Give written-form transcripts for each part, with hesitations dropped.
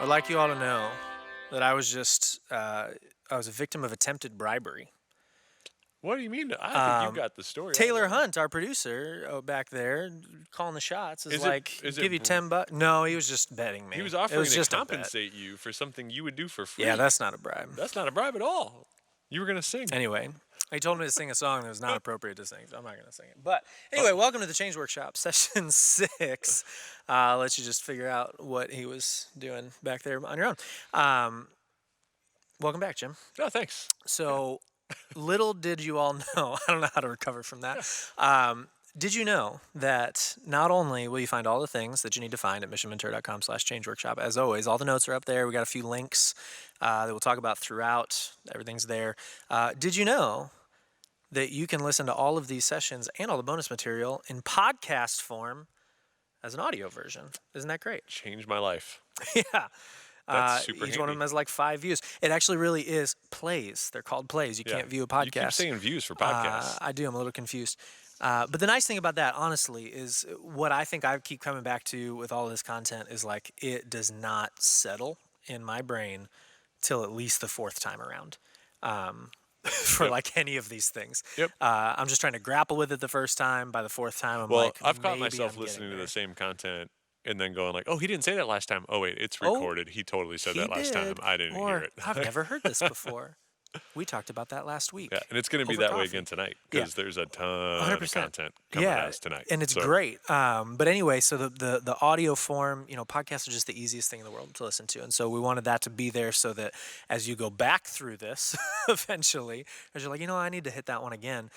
I'd like you all to know that I was a victim of attempted bribery. What do you mean? I think you Um, got the story all Taylor wrong. Hunt, our producer back there, calling the shots, is Is it like, is give it you br 10 bucks. No, he was just betting he me. was It offering was to just a bet. compensate you for something you would do for Yeah, free. that's not a bribe. That's not a bribe at all. You were gonna sing. Anyway, he told me to sing a song that was not appropriate to sing, so I'm not going to sing it. But Oh, anyway, welcome to the Change Workshop, session 6. I'll let you just figure out what he was doing back there on your own. Welcome back, Jim. no, thanks. Yeah. So, little did you all know, I don't know how to recover from that. Yeah. Did you know that not only will you find all the things that you need to find at missionmentor.com/change workshop, as always, all the notes are up there. We got a few links that we'll talk about throughout. Everything's there. Did you know that you can listen to all of these sessions and all the bonus material in podcast form as an audio version? Isn't that great? Changed my life. Yeah. That's super Each one of handy. them has like 5 views. It actually really is plays. They're called plays. You Yeah. can't view a You keep podcast. saying views for podcasts. I do. I'm a little confused. But the nice thing about that, honestly, is what I think I keep coming back to with all of this content is like it does not settle in my brain till at least the 4th time around. For Yep. like any of these things. Yep. I'm just trying to grapple with it the first time. By the 4th time, I'm Well, like, I've caught maybe myself I'm getting listening to there. the same content and then going like, "Oh, he didn't say that last time. Oh wait, it's Oh, recorded. He totally said he that last time. did. I didn't hear Or it." I've never heard this before. We talked about that last Yeah, week and it's going to be over that way coffee. again tonight Yeah. because there's a ton of 100%. content coming at Yeah, us tonight. and it's So great. But anyway, so the audio form, podcasts are just the easiest thing in the world to listen to, and so we wanted that to be there so that as you go back through this, eventually, as you're like, I need to hit that one again.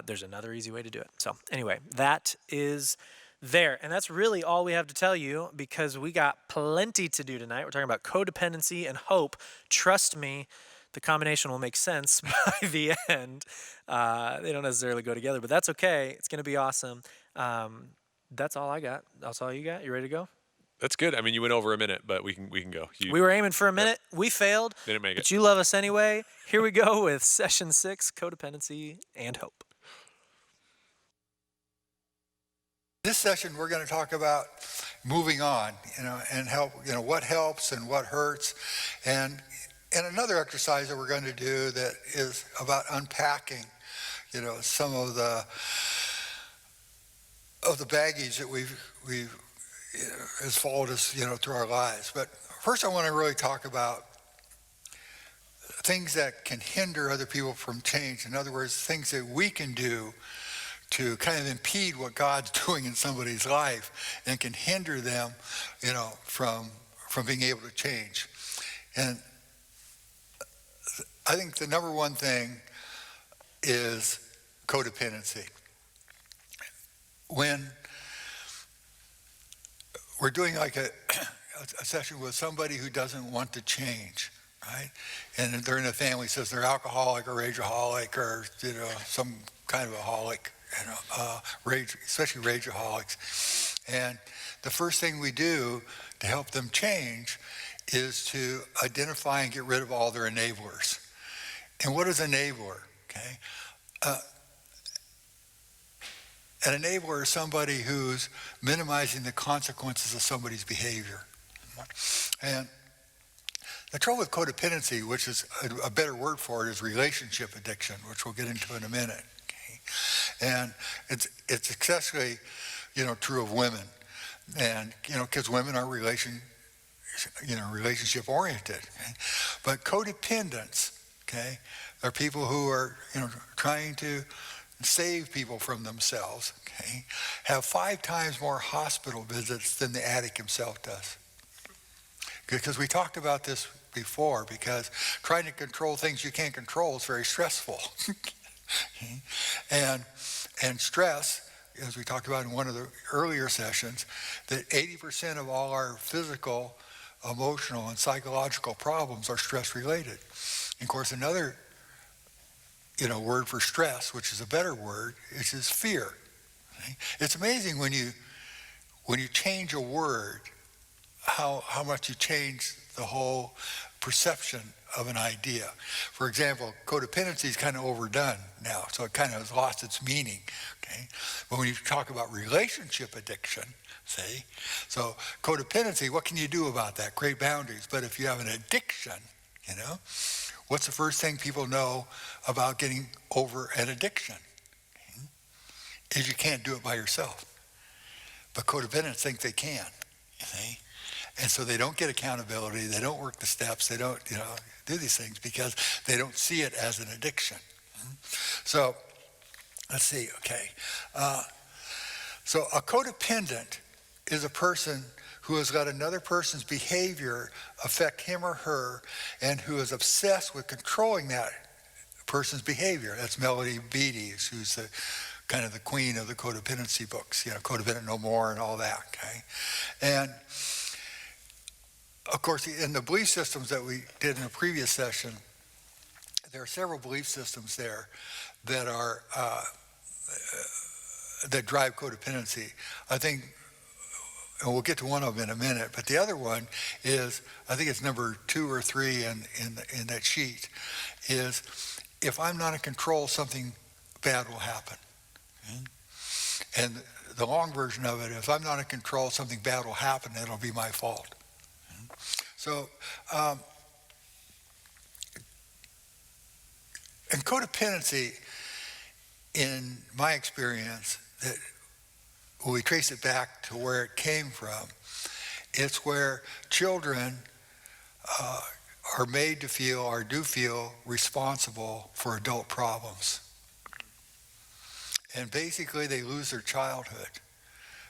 There's another easy way to do it. So anyway, that is there, and that's really all we have to tell you because we got plenty to do tonight. We're talking about codependency and hope. Trust me. The combination will make sense by the end. They don't necessarily go together, but that's okay. It's going to be awesome. That's all I got. That's all you got. You ready to go? that's good. I mean, you went over a minute, but we can go. We were aiming for a Yep. minute. We failed, Didn't make it. but you love us anyway. Here we go with session 6, codependency and hope. This session, we're going to talk about moving on, and help, what helps and what hurts. And another exercise that we're going to do that is about unpacking, some of the baggage that we've has followed us, through our lives. But first, I want to really talk about things that can hinder other people from change. In other words, things that we can do to kind of impede what God's doing in somebody's life and can hinder them, from being able to change. And I think the number one thing is codependency. When we're doing like a session with somebody who doesn't want to change, right? And they're in a family, says they're alcoholic or rageaholic or, some kind of a holic, especially rageaholics. And the first thing we do to help them change is to identify and get rid of all their enablers. And what is an enabler? Okay, an enabler is somebody who's minimizing the consequences of somebody's behavior. And the trouble with codependency, which is a better word for it, is relationship addiction, which we'll get into in a minute. Okay? And it's especially, true of women, and because women are relationship oriented. Okay? But codependents, okay, are people who are trying to save people from themselves. Okay, have 5 times more hospital visits than the addict himself does. Because we talked about this before, because trying to control things you can't control is very stressful. Okay? And stress, as we talked about in one of the earlier sessions, that 80% of all our physical, emotional, and psychological problems are stress related. And of course, another word for stress, which is a better word, is just fear. Okay? It's amazing when you change a word, how much you change the whole perception of an idea. For example, codependency is kind of overdone now, so it kind of has lost its meaning, okay? But when you talk about relationship addiction, see, so codependency, what can you do about that? Create boundaries. But if you have an addiction, you know, what's the first thing people know about getting over an addiction? Okay? Is you can't do it by yourself. But codependents think they can, you see? And so they don't get accountability, they don't work the steps, they don't, you know, do these things because they don't see it as an addiction. So, let's see, okay. So a codependent is a person who has let another person's behavior affect him or her and who is obsessed with controlling that person's behavior. That's Melody Beattie, who's the kind of the queen of the codependency books, you know, Codependent No More and all that, okay? And of course, in the belief systems that we did in a previous session, there are several belief systems there that are that drive codependency. I think, and we'll get to one of them in a minute, but the other one is, I think it's number 2 or 3 in that sheet, is if I'm not in control, something bad will happen. Okay? And the long version of it, if I'm not in control, something bad will happen, and it'll be my fault. So, and codependency, in my experience, that when we trace it back to where it came from, it's where children are made to feel or do feel responsible for adult problems. And basically they lose their childhood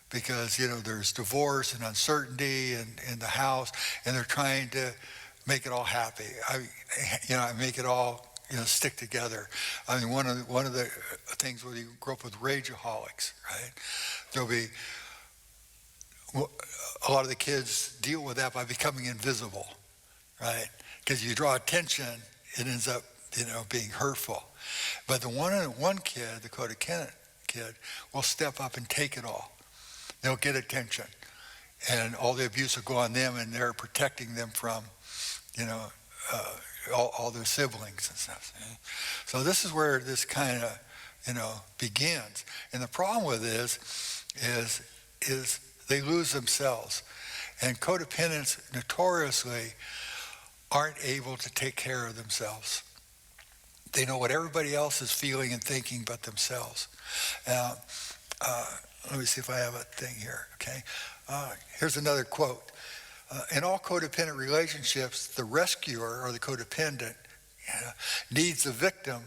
because, you know, there's divorce and uncertainty in the house, and they're trying to make it all happy. Make it all, you know, stick together. I mean, one of the things where you grow up with rageaholics, right? There'll be a lot of the kids deal with that by becoming invisible, right? Because you draw attention, it ends up, you know, being hurtful. But the one kid, the codependent kid, will step up and take it all. They'll get attention, and all the abuse will go on them, and they're protecting them from, you know, all their siblings and stuff. So this is where this kind of, you know, begins. And the problem with this is they lose themselves. And codependents notoriously aren't able to take care of themselves. They know what everybody else is feeling and thinking but themselves. Let me see if I have a thing here, okay? Here's another quote. In all codependent relationships, the rescuer, or the codependent, needs the victim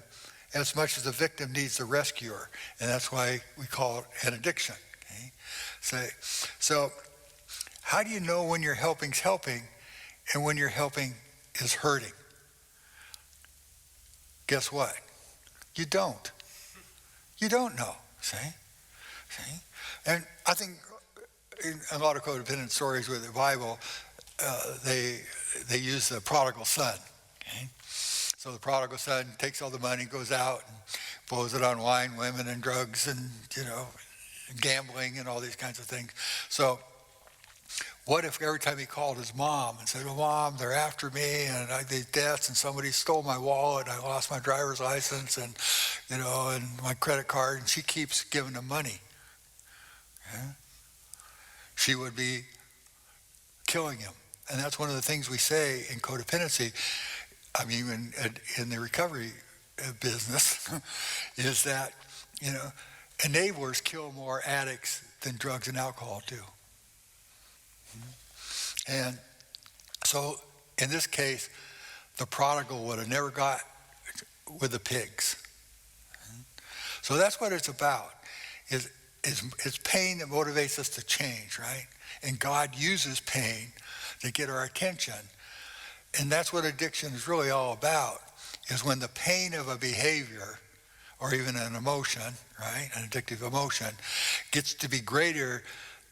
as much as the victim needs the rescuer. And that's why we call it an addiction, okay? So how do you know when your helping's helping and when your helping is hurting? Guess what? You don't. You don't know, see? And I think in a lot of codependent stories with the Bible, they use the prodigal son, okay? So the prodigal son takes all the money, goes out and blows it on wine, women, and drugs, and, you know, gambling and all these kinds of things. So what if every time he called his mom and said, "Oh, Mom, they're after me, and I did debts, and somebody stole my wallet, I lost my driver's license, and, you know, and my credit card," and she keeps giving him money. Okay? She would be killing him. And that's one of the things we say in codependency, I mean, in the recovery business, is that, you know, enablers kill more addicts than drugs and alcohol do. And so in this case, the prodigal would have never got with the pigs. So that's what it's about, is pain that motivates us to change, right? And God uses pain to get our attention. And that's what addiction is really all about, is when the pain of a behavior or even an emotion, right, an addictive emotion, gets to be greater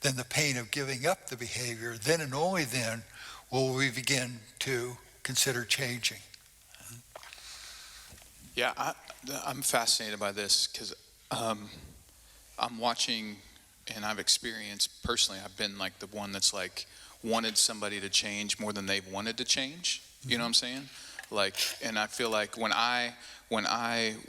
than the pain of giving up the behavior, then and only then will we begin to consider changing. Yeah, I'm fascinated by this because I'm watching, and I've experienced personally, I've been like the one that's like wanted somebody to change more than they've wanted to change. You know what I'm saying? Like, and I feel like when I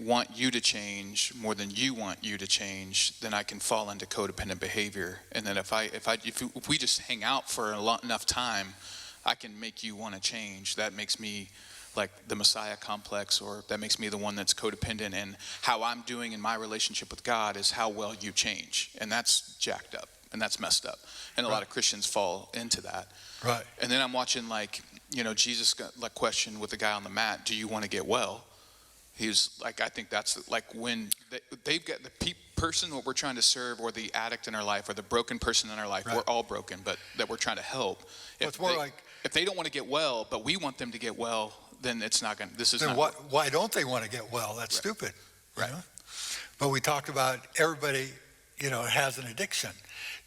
want you to change more than you want you to change, then I can fall into codependent behavior. And then if we just hang out for enough time, I can make you want to change. That makes me like the Messiah complex, or that makes me the one that's codependent. And how I'm doing in my relationship with God is how well you change. And that's jacked up and that's messed up. And a lot of Christians fall into that. Right. And then I'm watching, like, you know, Jesus got like questioned with the guy on the mat, do you want to get well? He was like, I think that's like when they've got the person what we're trying to serve, or the addict in our life, or the broken person in our life. Right. We're all broken, but that we're trying to help. Well, it's more like, if they don't want to get well, but we want them to get well, then it's not going to, this is then not. why don't they want to get well? That's stupid. Right. You know? But we talked about everybody, you know, has an addiction.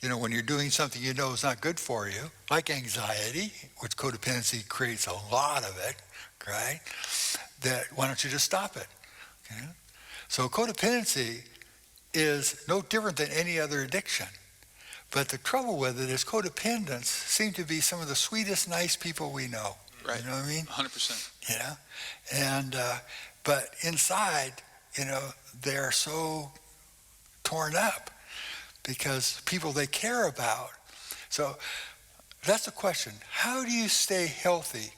You know, when you're doing something you know is not good for you, like anxiety, which codependency creates a lot of it, right? That why don't you just stop it? Okay? So codependency is no different than any other addiction. But the trouble with it is codependents seem to be some of the sweetest, nice people we know. Right. You know what I mean? 100%. You know? And, but inside, you know, they're so torn up because people they care about. So that's the question. How do you stay healthy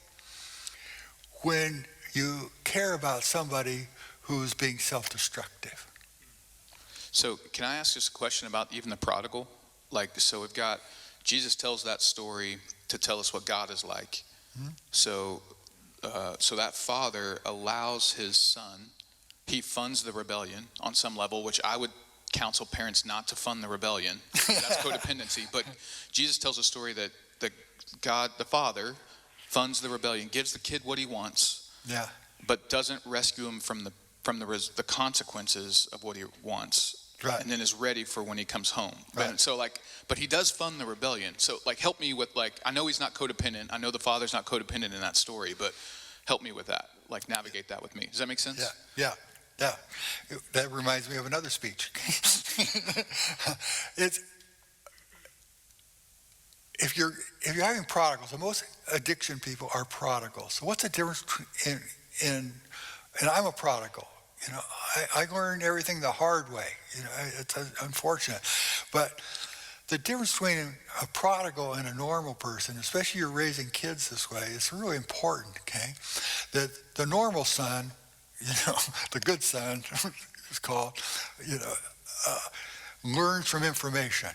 when you care about somebody who's being self-destructive? So can I ask just a question about even the prodigal? Like, so we've got, Jesus tells that story to tell us what God is like. Mm-hmm. So that father allows his son, he funds the rebellion on some level, which I would counsel parents not to fund the rebellion. That's codependency. But Jesus tells a story that God, the father, funds the rebellion, gives the kid what he wants, but doesn't rescue him from the consequences of what he wants. Right. And then is ready for when he comes home. Right. And so but he does fund the rebellion. So help me with I know he's not codependent. I know the father's not codependent in that story, but help me with that. Navigate that with me. Does that make sense? Yeah. That reminds me of another speech. If you're having prodigals, and most addiction people are prodigals. So what's the difference in and I'm a prodigal. You know, I learned everything the hard way. You know, it's unfortunate. But the difference between a prodigal and a normal person, especially you're raising kids this way, is really important, okay? That the normal son, you know, the good son is called, you know, learns from information.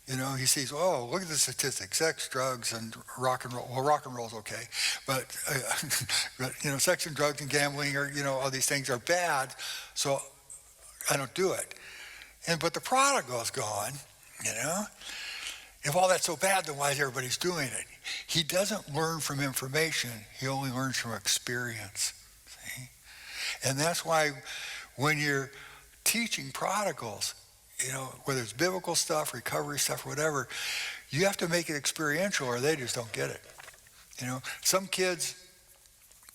You know, he sees, oh, look at the statistics, sex, drugs, and rock and roll. Well, rock and roll's okay. But, you know, sex and drugs and gambling or, you know, all these things are bad, so I don't do it. But the prodigal's gone, you know. If all that's so bad, then why is everybody's doing it? He doesn't learn from information. He only learns from experience, see? And that's why when you're teaching prodigals, you know, whether it's biblical stuff, recovery stuff, whatever, you have to make it experiential or they just don't get it. You know, some kids,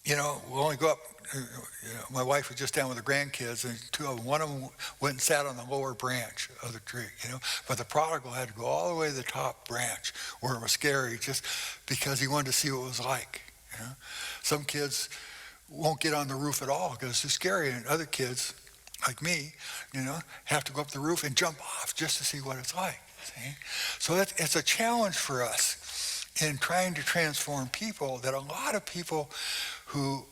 you know, will only go up, you know, my wife was just down with the grandkids and two of them, one of them went and sat on the lower branch of the tree, you know, but the prodigal had to go all the way to the top branch where it was scary just because he wanted to see what it was like, you know. Some kids won't get on the roof at all because it's too scary, and other kids, like me, you know, have to go up the roof and jump off just to see what it's like. See? So it's a challenge for us in trying to transform people, that a lot of people who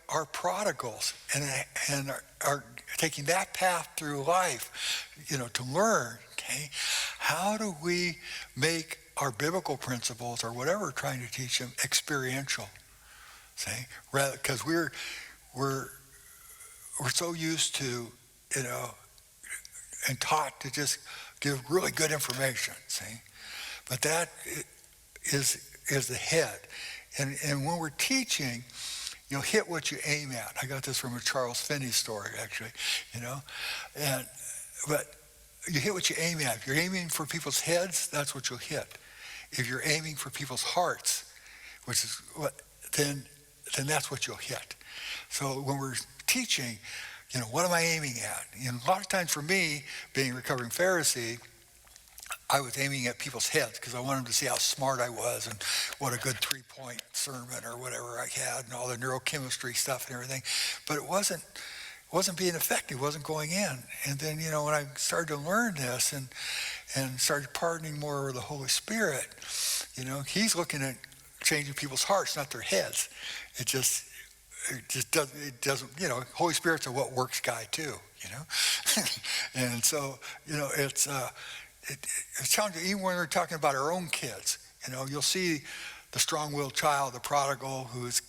are prodigals and are taking that path through life, you know, to learn, okay, how do we make our biblical principles or whatever we're trying to teach them experiential, see? Rather, because we're so used to, you know, and taught to just give really good information, see? But that is the head. And when we're teaching, you know, hit what you aim at. I got this from a Charles Finney story, actually, you know. But you hit what you aim at. If you're aiming for people's heads, that's what you'll hit. If you're aiming for people's hearts, which is then that's what you'll hit. So when we're teaching, you know, what am I aiming at? And a lot of times for me, being a recovering Pharisee, I was aiming at people's heads because I wanted them to see how smart I was and what a good 3-point sermon or whatever I had and all the neurochemistry stuff and everything. But it wasn't being effective, wasn't going in. And then, when I started to learn this and started pardoning more with the Holy Spirit, he's looking at changing people's hearts, not their heads. It just doesn't, Holy Spirit's a what works guy too, And so, it's challenging, even when we're talking about our own kids. You'll see the strong-willed child, the prodigal, who's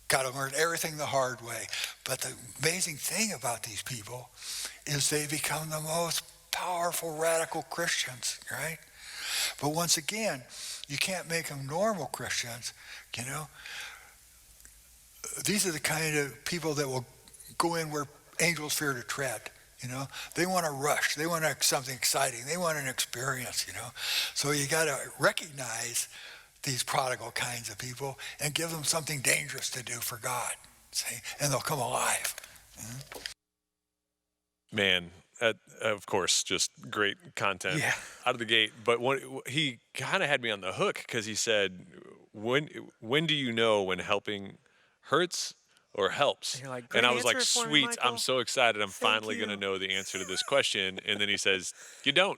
got to learn everything the hard way. But the amazing thing about these people is they become the most powerful, radical Christians, right? But once again, you can't make them normal Christians, These are the kind of people that will go in where angels fear to tread. They want to rush. They want something exciting. They want an experience, So you got to recognize these prodigal kinds of people and give them something dangerous to do for God, see? And they'll come alive. Man, of course, just great content out of the gate. But he kind of had me on the hook because he said, when do you know when helping hurts or helps? And you're like, and I "Great was like, answer for me, sweet, Michael. I'm so excited. I'm Thank finally going to you." know the answer to this question. And then he says, you don't.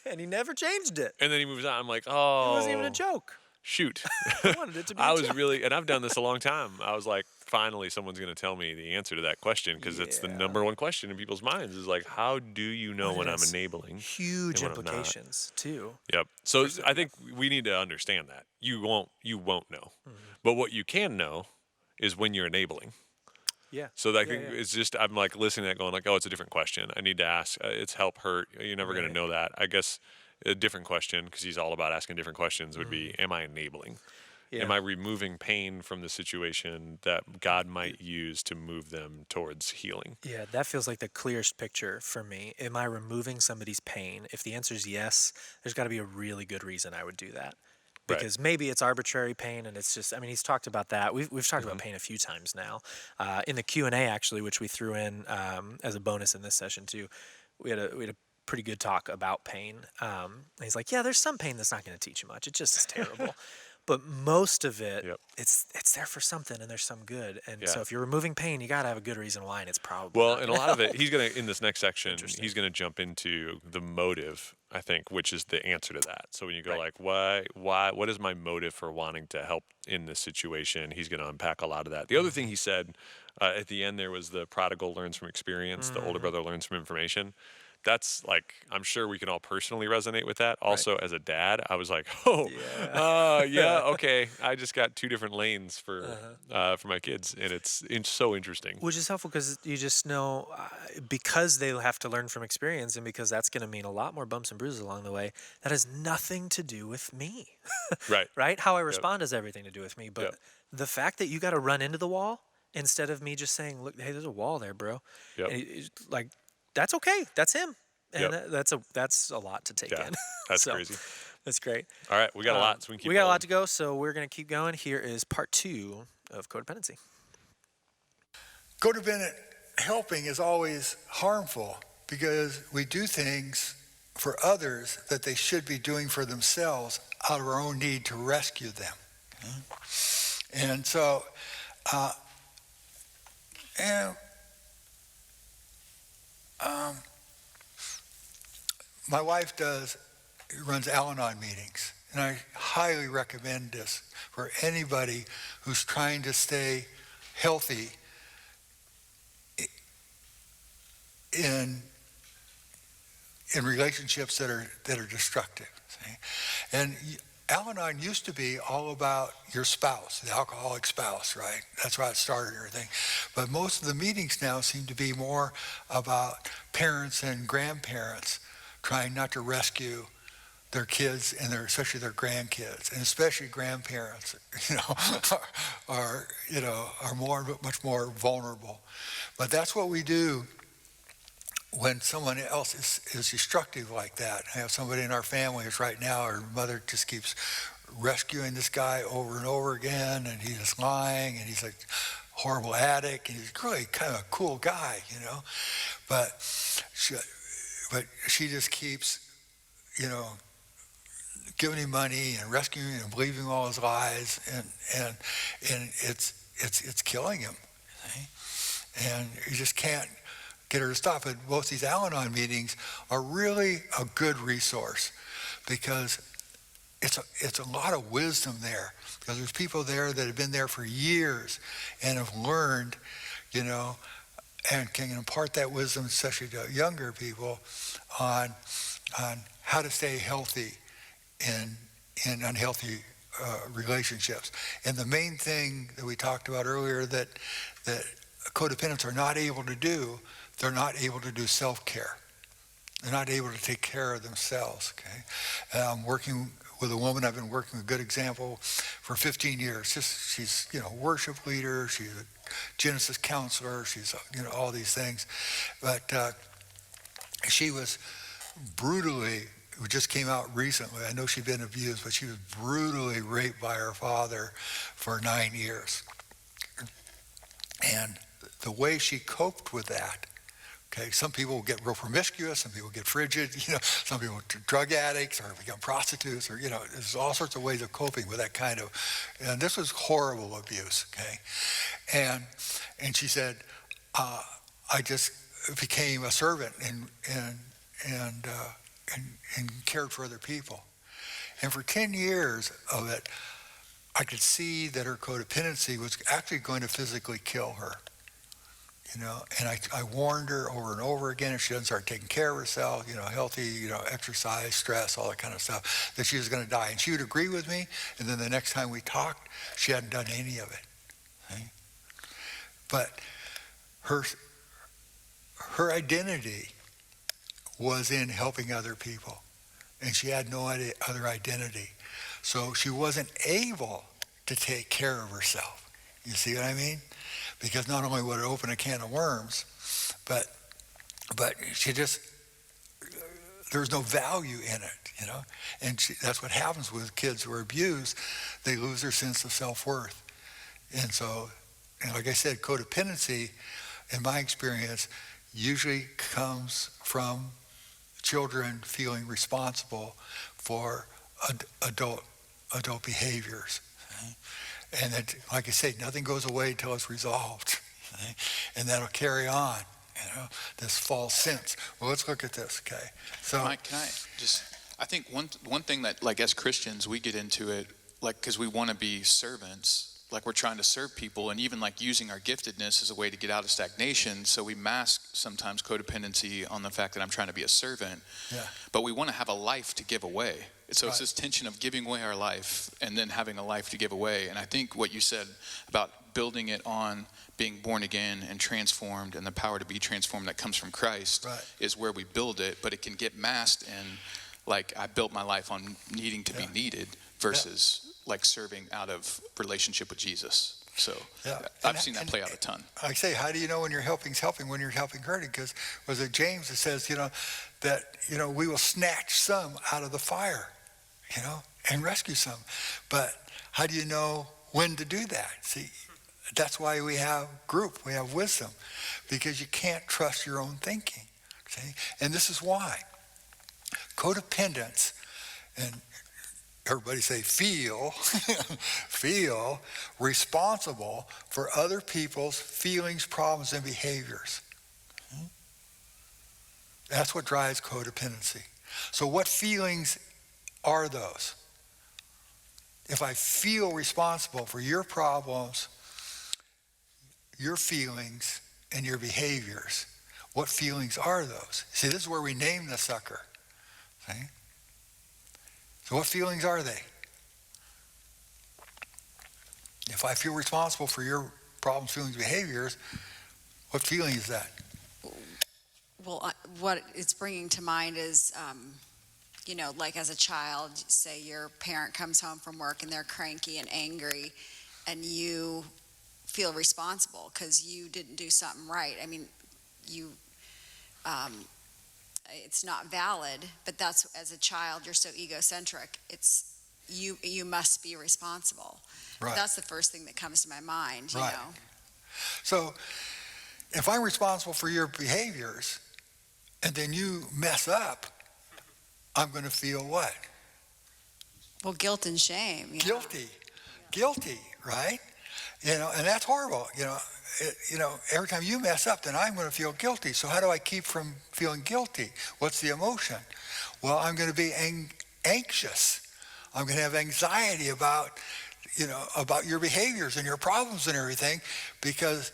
And he never changed it. And then he moves on. I'm like, It wasn't even a oh, joke. shoot. I wanted it to be I a was joke. really, and I've done this a long time. I was like, finally, someone's going to tell me the answer to that question because it's the Yeah. number one question in people's minds is like, how do you know But when it I'm has enabling? Huge and when I'm not? implications, too. Yep. So I think we need to understand that you won't know, but what you can know is when you're enabling. Yeah. So I think it's just I'm like listening to that going like, oh, it's a different question. I need to ask. It's help hurt. You're never going to know that. I guess a different question because he's all about asking different questions would be, am I enabling? Yeah. Am I removing pain from the situation that God might use to move them towards healing? Yeah, that feels like the clearest picture for me. Am I removing somebody's pain? If the answer is yes, there's got to be a really good reason I would do that. Right. Because maybe it's arbitrary pain, and it's just, he's talked about that. We've talked about pain a few times now. In the Q&A, actually, which we threw in as a bonus in this session, too, we had a pretty good talk about pain. And he's like, yeah, there's some pain that's not going to teach you much. It just is terrible. But most of it, it's there for something, and there's some good. And so if you're removing pain, you got to have a good reason why, and it's probably Well, not and a gonna lot of it, help. he's going to, in this next section, Interesting. he's going to jump into the motive, I think, which is the answer to that. So when you go like, what is my motive for wanting to help in this situation? He's going to unpack a lot of that. The other thing he said at the end there was the prodigal learns from experience, the older brother learns from information. That's like, I'm sure we can all personally resonate with that. Also, as a dad, I was like, okay. I just got two different lanes for my kids, and it's so interesting. Which is helpful because you just know, because they have to learn from experience, and because that's going to mean a lot more bumps and bruises along the way, that has nothing to do with me. Right. Right? How I respond has everything to do with me. But the fact that you got to run into the wall instead of me just saying, look, hey, there's a wall there, bro. Yep. And like, that's okay. That's him. And Yep. that's a lot to take in. That's So, crazy. That's great. All right, we got a lot, so we can keep We got a rolling. lot to go, so we're going to keep going. Here is part 2 of codependency. Codependent helping is always harmful because we do things for others that they should be doing for themselves out of our own need to rescue them. And so, my wife runs Al-Anon meetings, and I highly recommend this for anybody who's trying to stay healthy in relationships that are destructive. See? And Al-Anon used to be all about your spouse, the alcoholic spouse, right? That's why it started and everything. But most of the meetings now seem to be more about parents and grandparents trying not to rescue their kids and especially their grandkids, and especially grandparents, are much more vulnerable. But that's what we do when someone else is destructive like that. I have somebody in our family who's right now, her mother just keeps rescuing this guy over and over again, and he's just lying, and he's a horrible addict, and he's really kind of a cool guy, But she just keeps, giving him money and rescuing him and believing all his lies, and it's killing him. See? And you just can't get her to stop. And both these Al-Anon meetings are really a good resource, because it's a lot of wisdom there, because there's people there that have been there for years and have learned, and can impart that wisdom, especially to younger people, on how to stay healthy in unhealthy relationships. And the main thing that we talked about earlier that codependents are not able to do, they're not able to do self-care. They're not able to take care of themselves. Okay, I'm working with a woman. I've been working with a good example for 15 years. She's worship leader. She's a Genesis counselor. She's all these things, but she was brutally. It just came out recently. I know she'd been abused, but she was brutally raped by her father for 9 years. And the way she coped with that. Okay, some people get real promiscuous, some people get frigid, some people are drug addicts or become prostitutes, or, there's all sorts of ways of coping with that kind of, and this was horrible abuse, okay? And she said, I just became a servant and cared for other people. And for 10 years of it, I could see that her codependency was actually going to physically kill her. And I warned her over and over again, if she doesn't start taking care of herself, healthy, exercise, stress, all that kind of stuff, that she was going to die. And she would agree with me, and then the next time we talked, she hadn't done any of it. Okay? But her identity was in helping other people, and she had no other identity. So she wasn't able to take care of herself. You see what I mean? Because not only would it open a can of worms, but she just, there's no value in it, And that's what happens with kids who are abused. They lose their sense of self-worth. And so, like I said, codependency, in my experience, usually comes from children feeling responsible for adult behaviors. And that, like I say, nothing goes away until it's resolved. Okay? And that'll carry on, this false sense. Well, let's look at this, okay? So, Mike, I think one thing that, like, as Christians, we get into it, like, because we want to be servants, like we're trying to serve people, and even like using our giftedness as a way to get out of stagnation. So we mask sometimes codependency on the fact that I'm trying to be a servant. Yeah. But we want to have a life to give away. So Right. It's this tension of giving away our life and then having a life to give away. And I think what you said about building it on being born again and transformed, and the power to be transformed that comes from Christ, Right. is where we build it. But it can get masked in, like, I built my life on needing to be needed versus like serving out of relationship with Jesus. So I've seen that play out a ton. I say, how do you know when your helping's helping, when you're helping hurting? Because was it James that says, that we will snatch some out of the fire, and rescue some. But how do you know when to do that? See, that's why we have group, we have wisdom, because you can't trust your own thinking. See, and this is why codependents, and everybody say feel responsible for other people's feelings, problems, and behaviors. That's what drives codependency. So what feelings are those? If I feel responsible for your problems, your feelings, and your behaviors, what feelings are those? See, this is where we name the sucker. See? So what feelings are they? If I feel responsible for your problems, feelings, behaviors, what feeling is that? Well, what it's bringing to mind is, like as a child, say your parent comes home from work and they're cranky and angry, and you feel responsible because you didn't do something right. I mean, it's not valid, but that's, as a child, you're so egocentric. It's you must be responsible. Right. That's the first thing that comes to my mind, Right. So if I'm responsible for your behaviors and then you mess up, I'm going to feel what? Well, guilt and shame. Yeah. Guilty, right? And that's horrible. Every time you mess up, then I'm going to feel guilty. So how do I keep from feeling guilty? What's the emotion? Well, I'm going to be anxious. I'm going to have anxiety about your behaviors and your problems and everything, because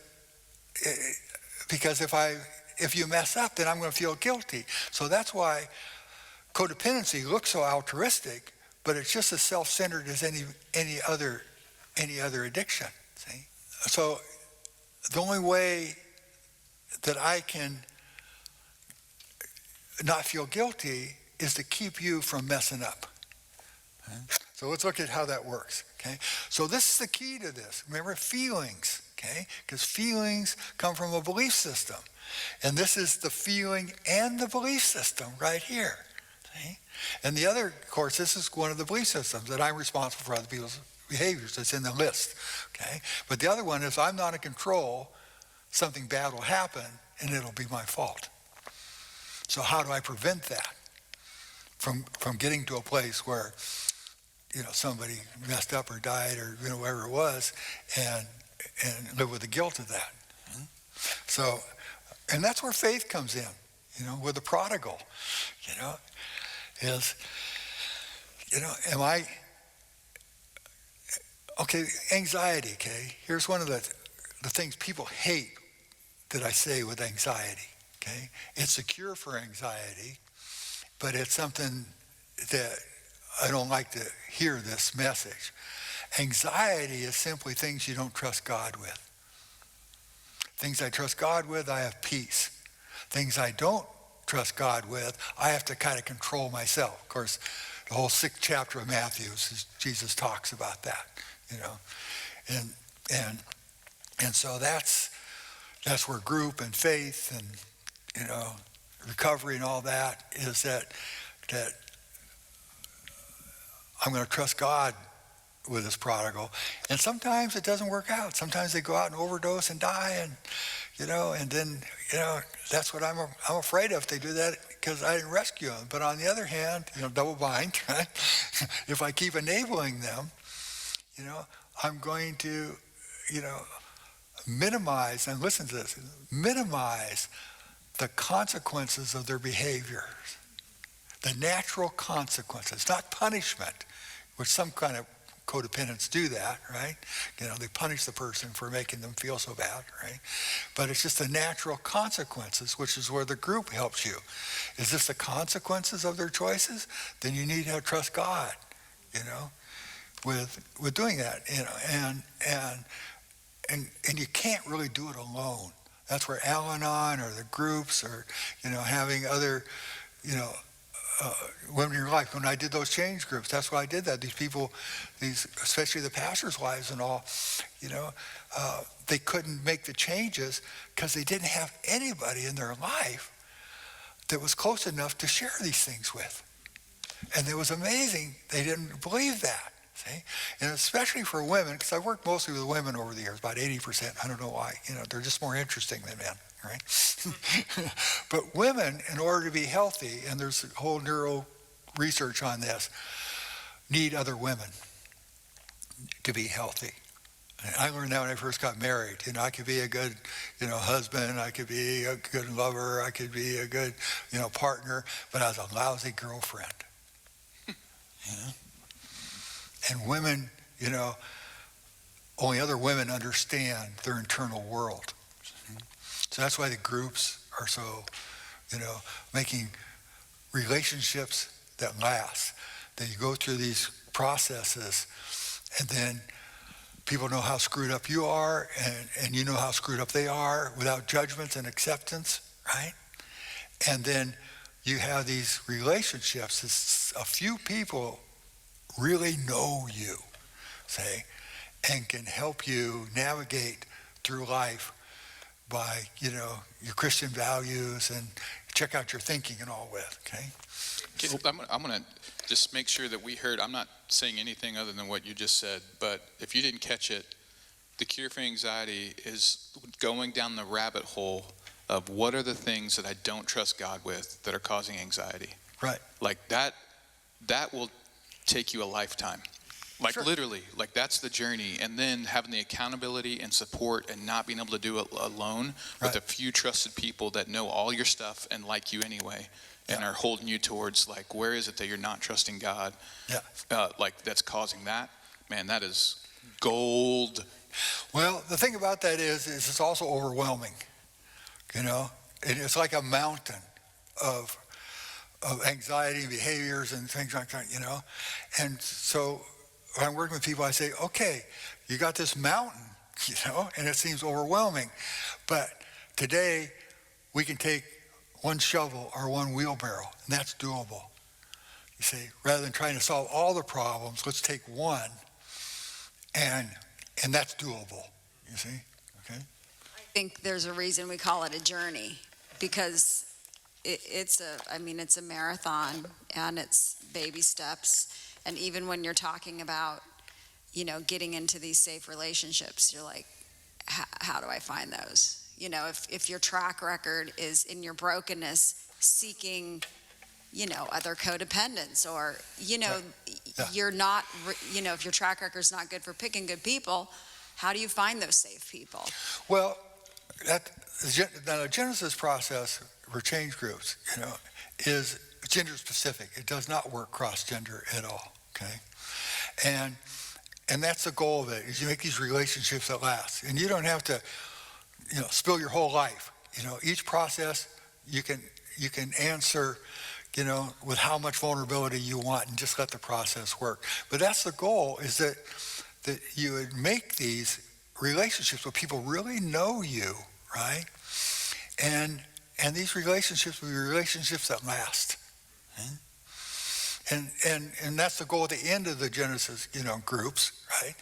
if you mess up, then I'm going to feel guilty. So that's why codependency looks so altruistic, but it's just as self-centered as any other addiction. See? So the only way that I can not feel guilty is to keep you from messing up. Okay? So let's look at how that works. Okay? So this is the key to this. Remember, feelings. Okay? Because feelings come from a belief system. And this is the feeling and the belief system right here. See? And the other, of course, this is one of the belief systems, that I'm responsible for other people's behaviors. That's in the list. Okay? But the other one is I'm not in control. Something bad will happen, and it'll be my fault. So how do I prevent that from getting to a place where somebody messed up or died or whatever it was, and live with the guilt of that? So, and that's where faith comes in. With the prodigal, is am I okay? Anxiety. Okay, here's one of the things people hate that I say with anxiety. Okay, it's a cure for anxiety, but it's something that I don't like to hear this message. Anxiety is simply things you don't trust God with. Things I trust God with, I have peace. Things I don't trust God with, I have to kind of control myself. Of course, the whole 6th chapter of Matthew, Jesus talks about that, and so that's where group and faith and recovery and all that is, that I'm going to trust God with this prodigal. And sometimes it doesn't work out. Sometimes they go out and overdose and die, and and then that's what I'm afraid of. They do that because I didn't rescue them. But on the other hand, double bind, right? If I keep enabling them, I'm going to minimize, and listen to this, minimize the consequences of their behavior, the natural consequences, not punishment, which some kind of codependents do that, right? They punish the person for making them feel so bad, right? But it's just the natural consequences, which is where the group helps you. Is this the consequences of their choices? Then you need to trust God, with doing that, and you can't really do it alone. That's where Al-Anon or the groups or having other women in your life. When I did those change groups, that's why I did that. These people, especially the pastors' wives and all, they couldn't make the changes because they didn't have anybody in their life that was close enough to share these things with. And it was amazing. They didn't believe that. See? And especially for women, because I've worked mostly with women over the years, about 80%. I don't know why. They're just more interesting than men, right? But women, in order to be healthy, and there's a whole neuro research on this, need other women to be healthy. And I learned that when I first got married. I could be a good, husband. I could be a good lover. I could be a good, partner. But I was a lousy girlfriend. And women, only other women understand their internal world. So that's why the groups are so, making relationships that last. That you go through these processes, and then people know how screwed up you are, and you know how screwed up they are, without judgment and acceptance, right? And then you have these relationships. It's a few people really know you, say, and can help you navigate through life by, your Christian values, and check out your thinking and all with, okay? I'm going to just make sure that we heard. I'm not saying anything other than what you just said, but if you didn't catch it, the cure for anxiety is going down the rabbit hole of what are the things that I don't trust God with that are causing anxiety. Right. Like that will take you a lifetime. Like Sure. literally, like that's the journey. And then having the accountability and support and not being able to do it alone with Right. a few trusted people that know all your stuff and like you anyway and Yeah. are holding you towards like, where is it that you're not trusting God? Yeah. Like that's causing that, man, that is gold. Well, the thing about that is it's also overwhelming, you know? And it's like a mountain of anxiety, behaviors, and things like that, you know? And so when I'm working with people, I say, okay, you got this mountain, you know, and it seems overwhelming. But today, we can take one shovel or one wheelbarrow, and that's doable. You see, rather than trying to solve all the problems, let's take one, and that's doable, you see, okay? I think there's a reason we call it a journey, because it's a marathon, and it's baby steps. And even when you're talking about, getting into these safe relationships, you're like, how do I find those? If your track record is in your brokenness, seeking, other codependents, or, Yeah. you're not, if your track record's not good for picking good people, how do you find those safe people? Well, the Genesis process for change groups, is gender specific. It does not work cross-gender at all, okay? And that's the goal of it, is you make these relationships that last. And you don't have to, spill your whole life. Each process you can answer, with how much vulnerability you want, and just let the process work. But that's the goal, is that you would make these relationships where people really know you, right? And these relationships will be relationships that last. And that's the goal at the end of the Genesis, groups, right?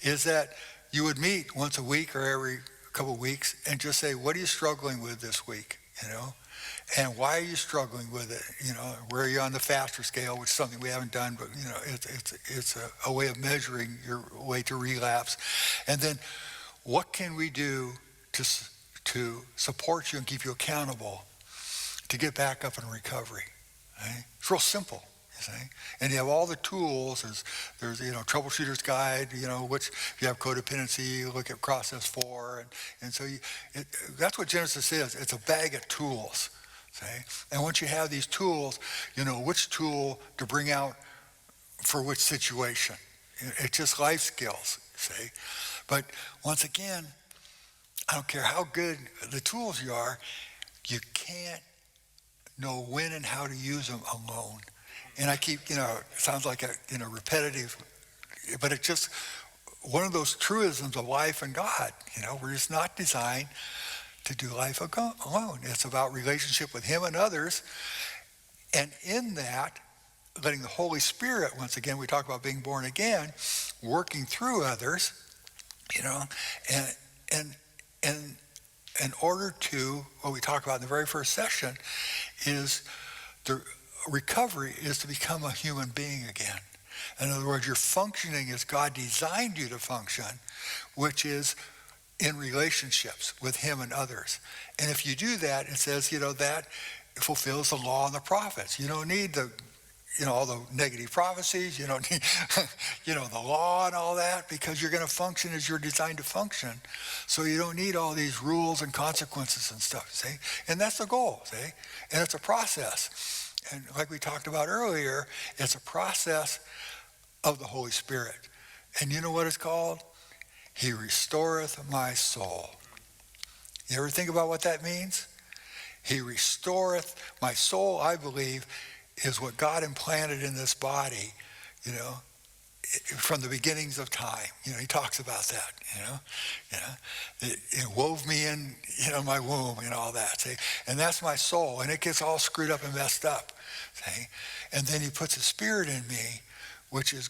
Is that you would meet once a week or every couple of weeks and just say, what are you struggling with this week, And why are you struggling with it? Where are you on the faster scale, which is something we haven't done, but, it's a way of measuring your way to relapse. And then what can we do to support you and keep you accountable to get back up in recovery? Right? It's real simple. And you have all the tools. There's troubleshooter's guide. Which if you have codependency, you look at process 4, and so that's what Genesis is. It's a bag of tools. And once you have these tools, which tool to bring out for which situation. It's just life skills. But once again, I don't care how good the tools you are, you can't know when and how to use them alone. And I keep, it sounds like a, repetitive, but it's just one of those truisms of life and God. We're just not designed to do life alone. It's about relationship with Him and others. And in that, letting the Holy Spirit, once again, we talk about being born again, working through others, and in order to, what we talked about in the very first session, is the recovery is to become a human being again. In other words, you're functioning as God designed you to function, which is in relationships with Him and others. And if you do that, it says, that fulfills the law and the prophets. You don't need all the negative prophecies. You don't need, the law and all that, because you're going to function as you're designed to function. So you don't need all these rules and consequences and stuff, see? And that's the goal, see? And it's a process. And like we talked about earlier, it's a process of the Holy Spirit. And you know what it's called? He restoreth my soul. You ever think about what that means? He restoreth my soul, I believe, is what God implanted in this body, from the beginnings of time. He talks about that, It wove me in, my womb and all that, see? And that's my soul, and it gets all screwed up and messed up, see? And then He puts His Spirit in me, which is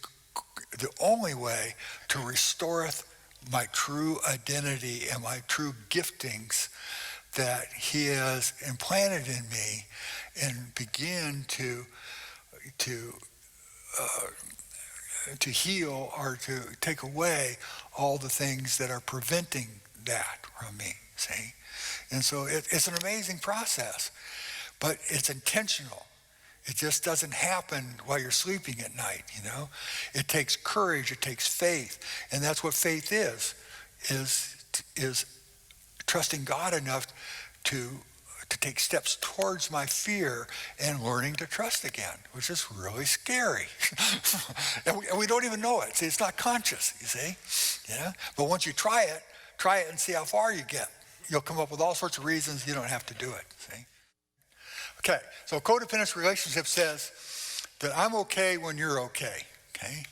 the only way to restoreth my true identity and my true giftings that He has implanted in me, and begin to heal or to take away all the things that are preventing that from me, see? And so it's an amazing process, but it's intentional. It just doesn't happen while you're sleeping at night, you know. It takes courage, it takes faith, and that's what faith is trusting God enough to take steps towards my fear and learning to trust again, which is really scary. and we don't even know it. See, it's not conscious, you see. Yeah? But once you try it and see how far you get. You'll come up with all sorts of reasons you don't have to do it, see. Okay, so a codependent relationship says that I'm okay when you're okay, okay?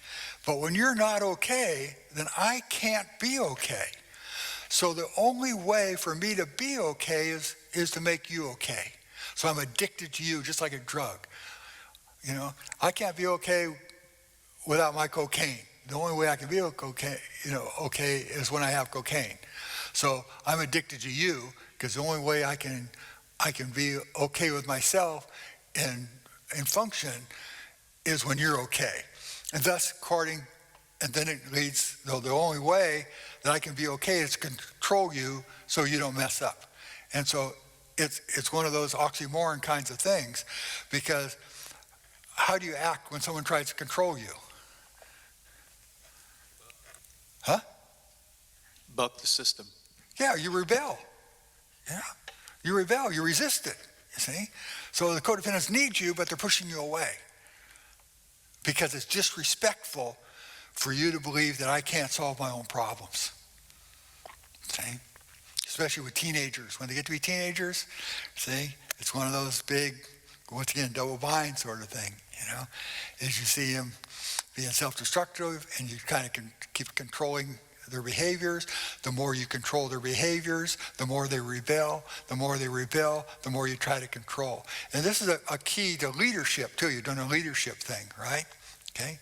But when you're not okay, then I can't be okay. So the only way for me to be okay is to make you okay. So I'm addicted to you just like a drug. You know, I can't be okay without my cocaine. The only way I can be okay is when I have cocaine. So I'm addicted to you because the only way I can be okay with myself and function is when you're okay. And thus, and then it leads, though the only way that I can be okay is to control you so you don't mess up. And so it's one of those oxymoron kinds of things, because how do you act when someone tries to control you? Huh? Buck the system. Yeah, you rebel. Yeah, you rebel, you resist it, you see? So the codependents need you, but they're pushing you away because it's disrespectful for you to believe that I can't solve my own problems, see? Especially with teenagers. When they get to be teenagers, see, it's one of those big, once again, double bind sort of thing, you know? As you see them being self-destructive and you kind of can keep controlling their behaviors, the more you control their behaviors, the more they rebel, the more you try to control. And this is a key to leadership too. You've done a leadership thing, right? Okay?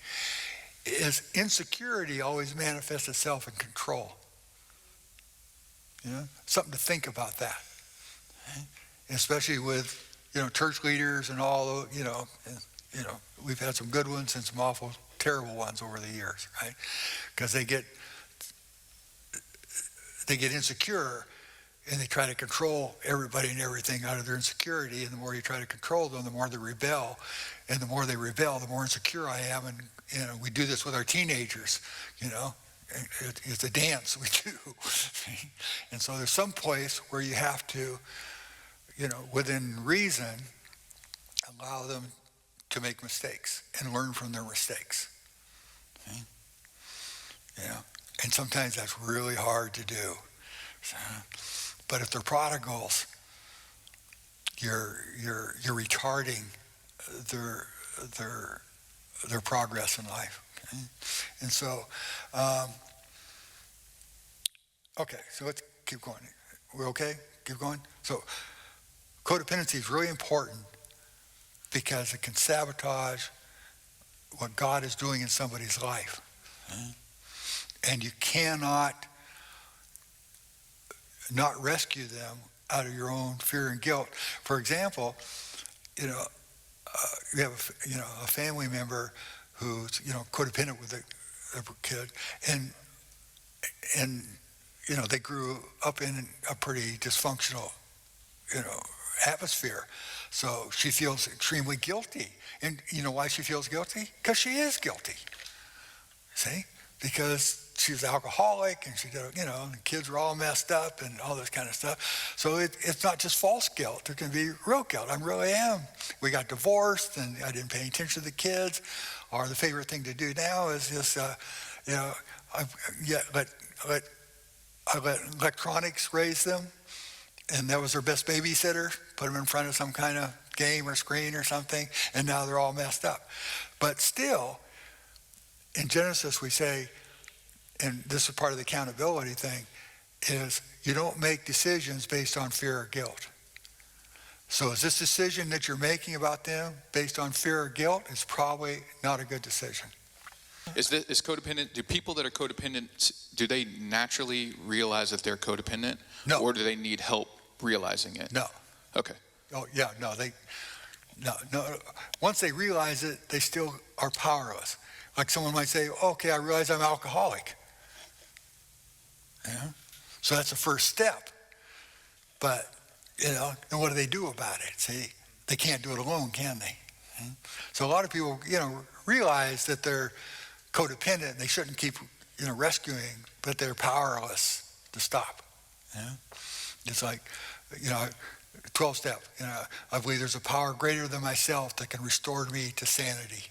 Is insecurity always manifests itself in control. You know, something to think about that. Okay? Especially with, church leaders and all, we've had some good ones and some awful terrible ones over the years, right? Because they get insecure and they try to control everybody and everything out of their insecurity, and the more you try to control them, the more they rebel, and the more they rebel, the more insecure I am. And we do this with our teenagers, it's a dance we do. And so there's some place where you have to, within reason, allow them to make mistakes and learn from their mistakes. Okay? And sometimes that's really hard to do. But if they're prodigals, you're retarding their progress in life. Okay? And so, so let's keep going. We're okay? Keep going? So codependency is really important because it can sabotage what God is doing in somebody's life. Okay? And you cannot not rescue them out of your own fear and guilt. For example, you have a family member who's codependent with a kid, and they grew up in a pretty dysfunctional atmosphere. So she feels extremely guilty. And you know why she feels guilty? Because she is guilty. See? Because she's alcoholic and she did, the kids were all messed up and all this kind of stuff. So it's not just false guilt. There can be real guilt. I really am. We got divorced and I didn't pay attention to the kids. Or the favorite thing to do now is just, I let electronics raise them. And that was their best babysitter. Put them in front of some kind of game or screen or something. And now they're all messed up. But still, in Genesis we say, and this is part of the accountability thing, is you don't make decisions based on fear or guilt. So is this decision that you're making about them based on fear or guilt? It's probably not a good decision. Is codependent, do people that are codependent, do they naturally realize that they're codependent? No. Or do they need help realizing it? No. Okay. Oh, yeah, no. Once they realize it, they still are powerless. Like someone might say, okay, I realize I'm alcoholic. Yeah? So that's the first step. But, and what do they do about it? See, they can't do it alone, can they? So a lot of people, realize that they're codependent and they shouldn't keep, rescuing, but they're powerless to stop. It's like, 12 step, I believe there's a power greater than myself that can restore me to sanity.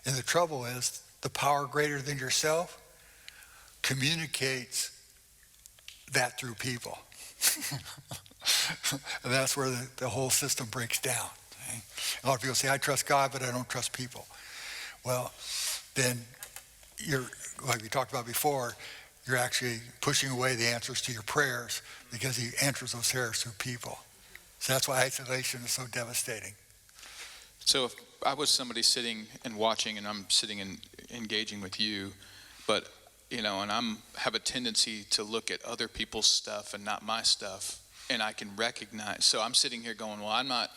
And the trouble is, the power greater than yourself communicates that through people. And that's where the whole system breaks down. Okay? A lot of people say, I trust God, but I don't trust people. Well, then you're, like we talked about before, you're actually pushing away the answers to your prayers because he answers those prayers through people. So that's why isolation is so devastating. So if I was somebody sitting and watching, and I'm sitting and engaging with you, but and have a tendency to look at other people's stuff and not my stuff, and I can recognize. So I'm sitting here going, well, I'm not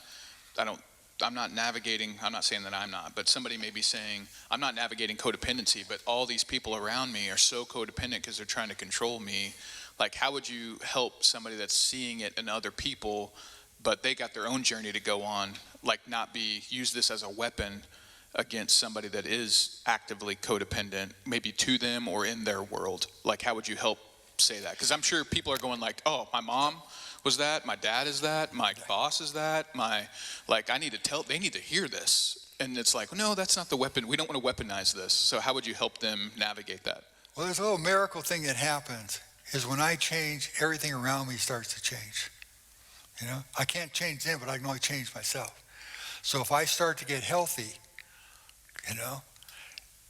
navigating. I'm not saying that I'm not, but somebody may be saying I'm not navigating codependency, but all these people around me are so codependent because they're trying to control me. Like, how would you help somebody that's seeing it in other people, but they got their own journey to go on, like not use this as a weapon against somebody that is actively codependent, maybe to them or in their world? Like, how would you help say that? Because I'm sure people are going like, oh, my mom was that, my dad is that, my boss is that, they need to hear this. And it's like, no, that's not the weapon. We don't want to weaponize this. So how would you help them navigate that? Well, there's a little miracle thing that happens is when I change, everything around me starts to change. I can't change them, but I can only change myself. So if I start to get healthy,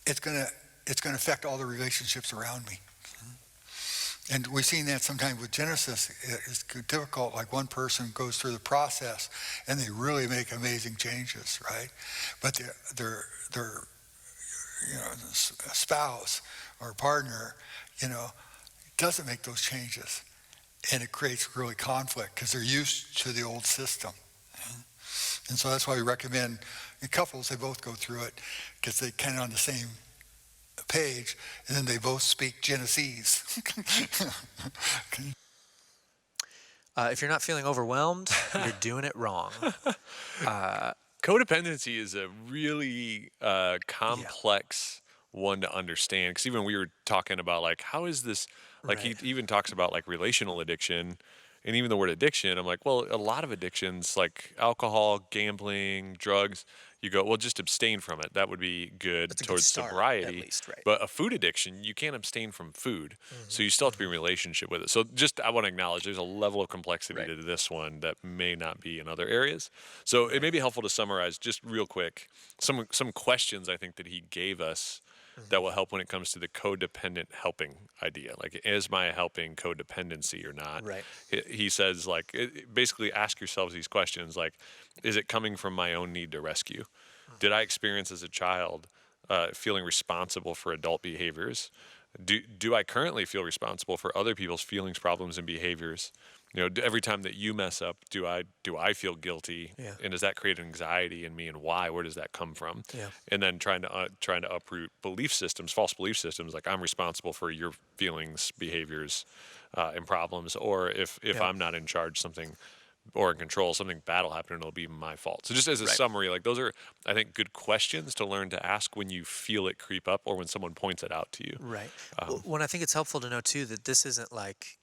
it's gonna affect all the relationships around me. And we've seen that sometimes with Genesis. It's difficult. Like one person goes through the process and they really make amazing changes, right? But their spouse or partner, doesn't make those changes. And it creates really conflict because they're used to the old system. And so that's why we recommend in couples, they both go through it because they're kind of on the same page, and then they both speak Genesese. Okay. If you're not feeling overwhelmed, you're doing it wrong. Codependency is a really complex one to understand, because even we were talking about like, how is this, like Right. he even talks about like relational addiction, and even the word addiction, I'm like, well, a lot of addictions like alcohol, gambling, drugs, you go, well, just abstain from it. That would be good That's a good towards start, at sobriety. least, right. But a food addiction, you can't abstain from food. So you still have to be in relationship with it. So just, I want to acknowledge there's a level of complexity Right. to this one that may not be in other areas. So it may be helpful to summarize just real quick some questions I think that he gave us that will help when it comes to the codependent helping idea. Like, is my helping codependency or not? Right. He says, like, basically ask yourselves these questions, like, is it coming from my own need to rescue? Did I experience as a child feeling responsible for adult behaviors? Do I currently feel responsible for other people's feelings, problems, and behaviors? Every time that you mess up, do I feel guilty? Yeah. And does that create anxiety in me, and why? Where does that come from? Yeah. And then trying to uproot belief systems, false belief systems, like I'm responsible for your feelings, behaviors, and problems, or if Yeah. I'm not in charge, something or in control, something bad will happen and it'll be my fault. So just as a Right. summary, like those are, I think, good questions to learn to ask when you feel it creep up or when someone points it out to you. Right. When I think it's helpful to know too that this isn't like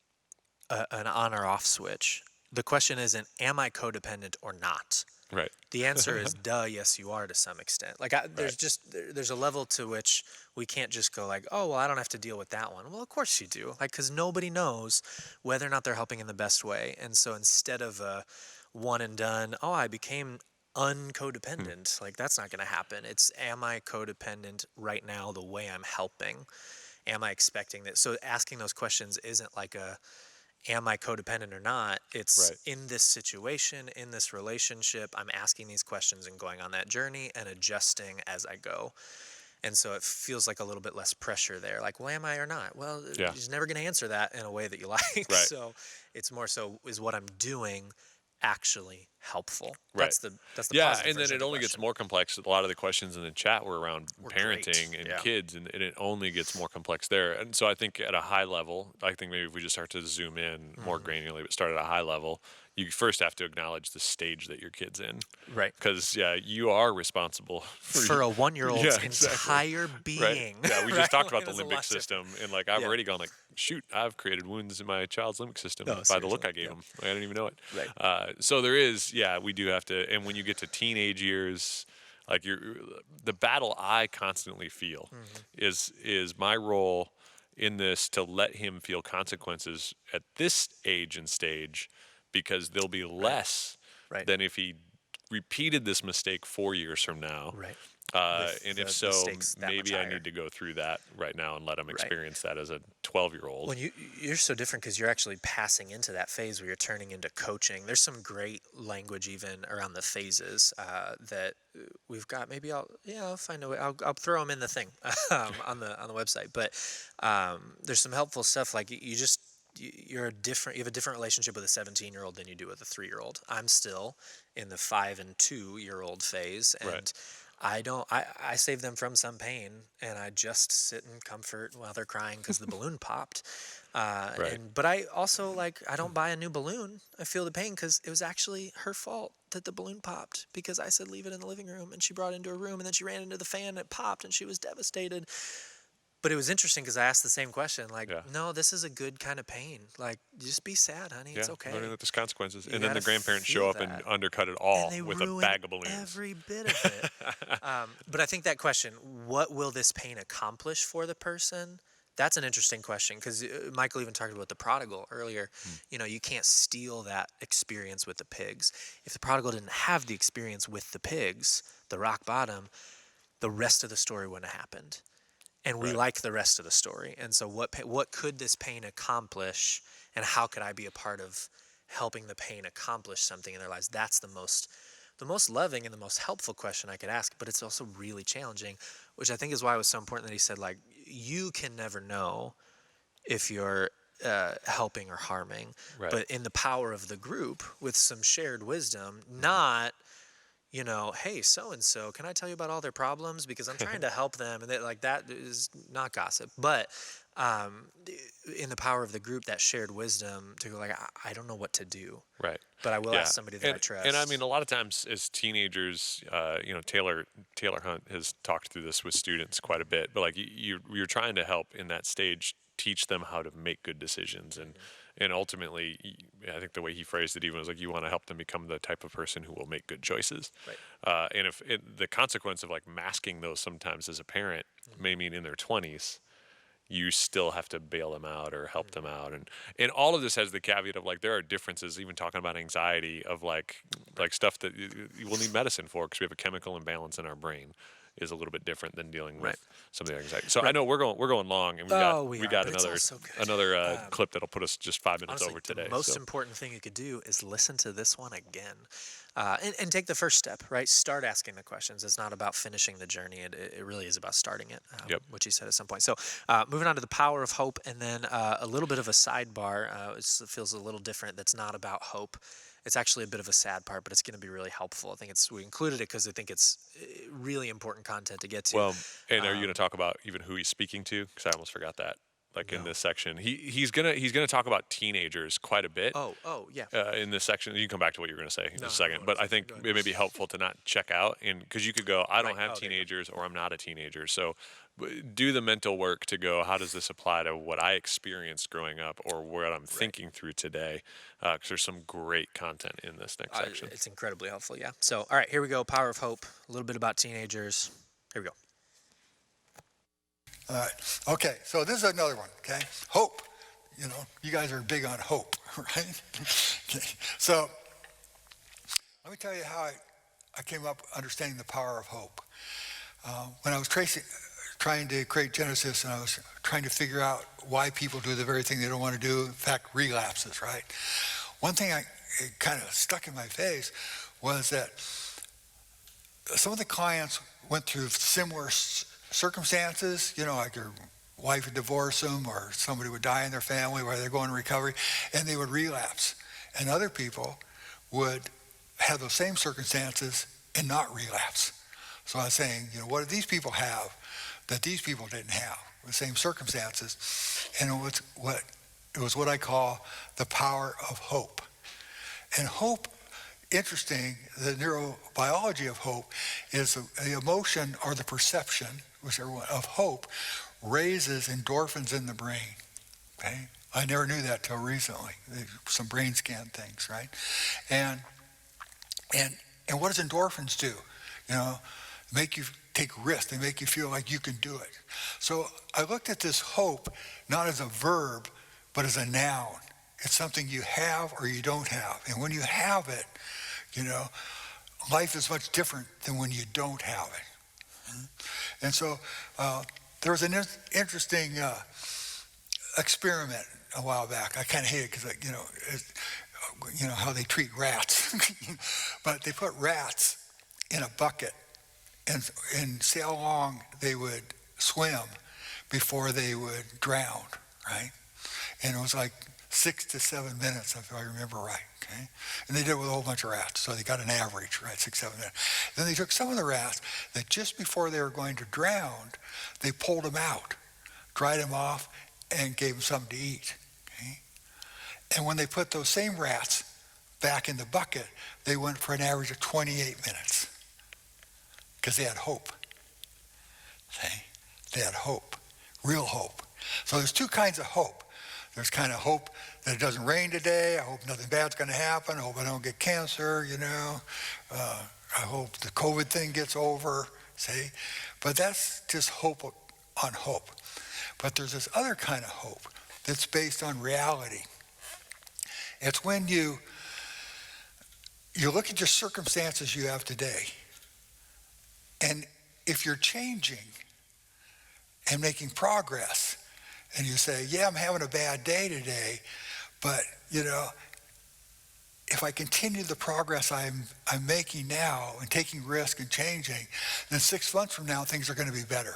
an on or off switch. The question isn't, am I codependent or not? Right. The answer is, duh, yes, you are to some extent. Like, there's a level to which we can't just go like, oh, well, I don't have to deal with that one. Well, of course you do. Like, because nobody knows whether or not they're helping in the best way. And so instead of a one and done, oh, I became uncodependent, like that's not going to happen. It's, am I codependent right now the way I'm helping? Am I expecting that? So asking those questions isn't like a, am I codependent or not? It's Right. in this situation, in this relationship, I'm asking these questions and going on that journey and adjusting as I go. And so it feels like a little bit less pressure there. Like, well, am I or not? Well, Yeah. you're never going to answer that in a way that you like. Right. So it's more so, is what I'm doing actually helpful? Right. That's the Yeah, positive and then version of it the only gets question. more complex. A lot of the questions in the chat were around Were great. parenting and Yeah. kids, and it only gets more complex there. And so I think at a high level, I think maybe if we just start to zoom in more granularly, but start at a high level, you first have to acknowledge the stage that your kid's in. Right. Because, yeah, you are responsible For a 1-year-old's Yeah, exactly. entire Right. being. Yeah, we right? just talked about Like, the it's a limbic lot system, different. and like I've Yeah. already gone like, shoot, I've created wounds in my child's limbic system No, by the look seriously. I gave Yeah. him. I didn't even know it. Right. So there is, yeah, we do have to. And when you get to teenage years, like the battle I constantly feel is my role in this to let him feel consequences at this age and stage, because there'll be less Right. than if he repeated this mistake 4 years from now. Right. And the if so, stakes that much maybe I higher. need to go through that right now and let him Right. experience that as a 12-year-old. Well, you're so different because you're actually passing into that phase where you're turning into coaching. There's some great language even around the phases that we've got. Maybe I'll find a way. I'll throw them in the thing on the website. But there's some helpful stuff like you have a different relationship with a 17-year-old than you do with a 3-year-old. I'm still in the 5 and 2-year-old phase, and Right. I save them from some pain, and I just sit in comfort while they're crying because the balloon popped. Right. But I also I don't buy a new balloon. I feel the pain because it was actually her fault that the balloon popped because I said leave it in the living room, and she brought it into her room, and then she ran into the fan and it popped, and she was devastated. But it was interesting because I asked the same question, Yeah. no, this is a good kind of pain. Just be sad, honey. Yeah, It's okay. learning that there's consequences. You And then the gotta grandparents show feel up and that. undercut it And all they with a ruin bag of balloons. every bit of it. But I think that question, what will this pain accomplish for the person? That's an interesting question because Michael even talked about the prodigal earlier. You can't steal that experience with the pigs. If the prodigal didn't have the experience with the pigs, the rock bottom, the rest of the story wouldn't have happened. And we Right. like the rest of the story. And so what could this pain accomplish, and how could I be a part of helping the pain accomplish something in their lives? That's the most loving and the most helpful question I could ask, but it's also really challenging, which I think is why it was so important that he said, you can never know if you're helping or harming, Right. but in the power of the group with some shared wisdom, not hey, so-and-so, can I tell you about all their problems? Because I'm trying to help them. And that is not gossip. But in the power of the group, that shared wisdom to go I don't know what to do. Right. But I will Yeah. ask somebody that I trust. And I mean, a lot of times as teenagers, Taylor Hunt has talked through this with students quite a bit, but you're trying to help in that stage, teach them how to make good decisions. And ultimately, I think the way he phrased it even was you want to help them become the type of person who will make good choices. Right. And if the consequence of masking those sometimes as a parent may mean in their 20s, you still have to bail them out or help them out. And all of this has the caveat of there are differences, even talking about anxiety, of stuff that you will need medicine for because we have a chemical imbalance in our brain is a little bit different than dealing with Right. some of the anxiety. So I know we're going long, and we got but it's another also good. clip that'll put us just 5 minutes Honestly, over today. the most so. important thing you could do is listen to this one again, and take the first step. Right, start asking the questions. It's not about finishing the journey. It really is about starting it. Yep. Which he said at some point. So, moving on to the power of hope, and then a little bit of a sidebar. It feels a little different. That's not about hope. It's actually a bit of a sad part, but it's going to be really helpful. I think we included it because I think it's really important content to get to. Well, and are you going to talk about even who he's speaking to? Because I almost forgot that. In this section, he's gonna talk about teenagers quite a bit. Oh, yeah. In this section, you can come back to what you're going to say in No, a second. no, But it's I think okay. it may be helpful to not check out, and because you could go, I don't Right. have Oh, there you go. teenagers, or I'm not a teenager. So do the mental work to go, how does this apply to what I experienced growing up, or what I'm thinking through today? Because there's some great content in this next section. It's incredibly helpful, yeah. So, all right, here we go. Power of hope. A little bit about teenagers. Here we go. All right. Okay, so this is another one, okay? Hope. You guys are big on hope, right? Okay. So let me tell you how I came up understanding the power of hope. When I was trying to create Genesis, and I was trying to figure out why people do the very thing they don't want to do, in fact, relapses, right? One thing it kind of stuck in my face was that some of the clients went through similar circumstances, like their wife would divorce them, or somebody would die in their family where they're going to recovery, and they would relapse. And other people would have those same circumstances and not relapse. So I was saying, what do these people have that these people didn't have? The same circumstances. And it was what I call the power of hope. And hope, interesting, the neurobiology of hope is the emotion or the perception, whichever one, of hope raises endorphins in the brain. Okay? I never knew that till recently. Some brain scan things, right? And what does endorphins do? Make you take risks. They make you feel like you can do it. So I looked at this hope not as a verb, but as a noun. It's something you have or you don't have. And when you have it, life is much different than when you don't have it. And so there was an interesting experiment a while back. I kind of hate it because, how they treat rats. But they put rats in a bucket and see how long they would swim before they would drown, right? And it was like 6 to 7 minutes, if I remember right, okay? And they did it with a whole bunch of rats, so they got an average, right, 6, 7 minutes. Then they took some of the rats that just before they were going to drown, they pulled them out, dried them off, and gave them something to eat, okay? And when they put those same rats back in the bucket, they went for an average of 28 minutes because they had hope. Okay? They had hope, real hope. So there's two kinds of hope. There's kind of hope that it doesn't rain today. I hope nothing bad's going to happen. I hope I don't get cancer, I hope the COVID thing gets over, see? But that's just hope on hope. But there's this other kind of hope that's based on reality. It's when you look at your circumstances you have today, and if you're changing and making progress, and you say, yeah, I'm having a bad day today, but, if I continue the progress I'm making now and taking risk and changing, then 6 months from now, things are going to be better.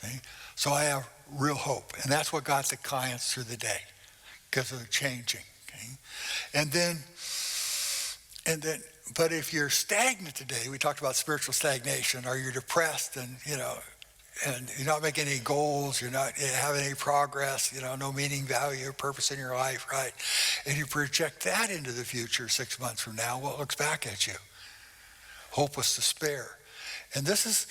Okay? So I have real hope, and that's what got the clients through the day, because they're changing. Okay? And then, but if you're stagnant today, we talked about spiritual stagnation, or you're depressed and you're not making any goals, you're not having any progress, no meaning, value, or purpose in your life, right? And you project that into the future 6 months from now, what looks back at you? Hopeless despair. And this is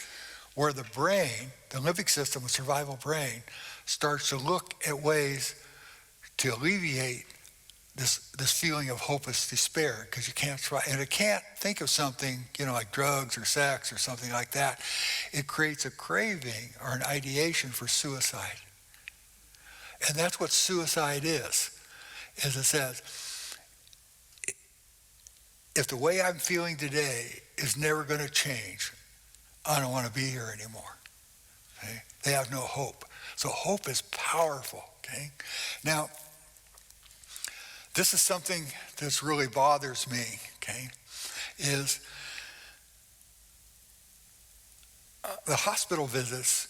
where the brain, the limbic system, the survival brain, starts to look at ways to alleviate this feeling of hopeless despair, because you can't try, and it can't think of something, like drugs or sex or something like that. It creates a craving or an ideation for suicide. And that's what suicide is it says, if the way I'm feeling today is never going to change, I don't want to be here anymore. Okay? They have no hope. So hope is powerful, okay? Now, this is something that's really bothers me, okay, is the hospital visits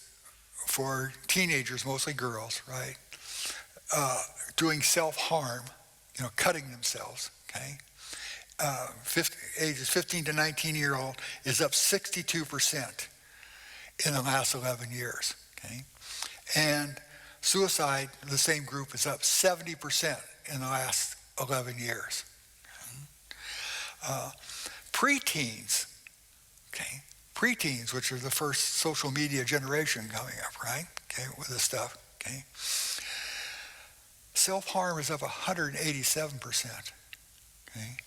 for teenagers, mostly girls, right, doing self-harm, cutting themselves, okay, ages 15 to 19-year-old is up 62% in the last 11 years, okay, and suicide, the same group, is up 70% in the last 11 years. Preteens, okay, preteens, which are the first social media generation coming up, right, okay, with this stuff, okay, self-harm is up 187%, okay,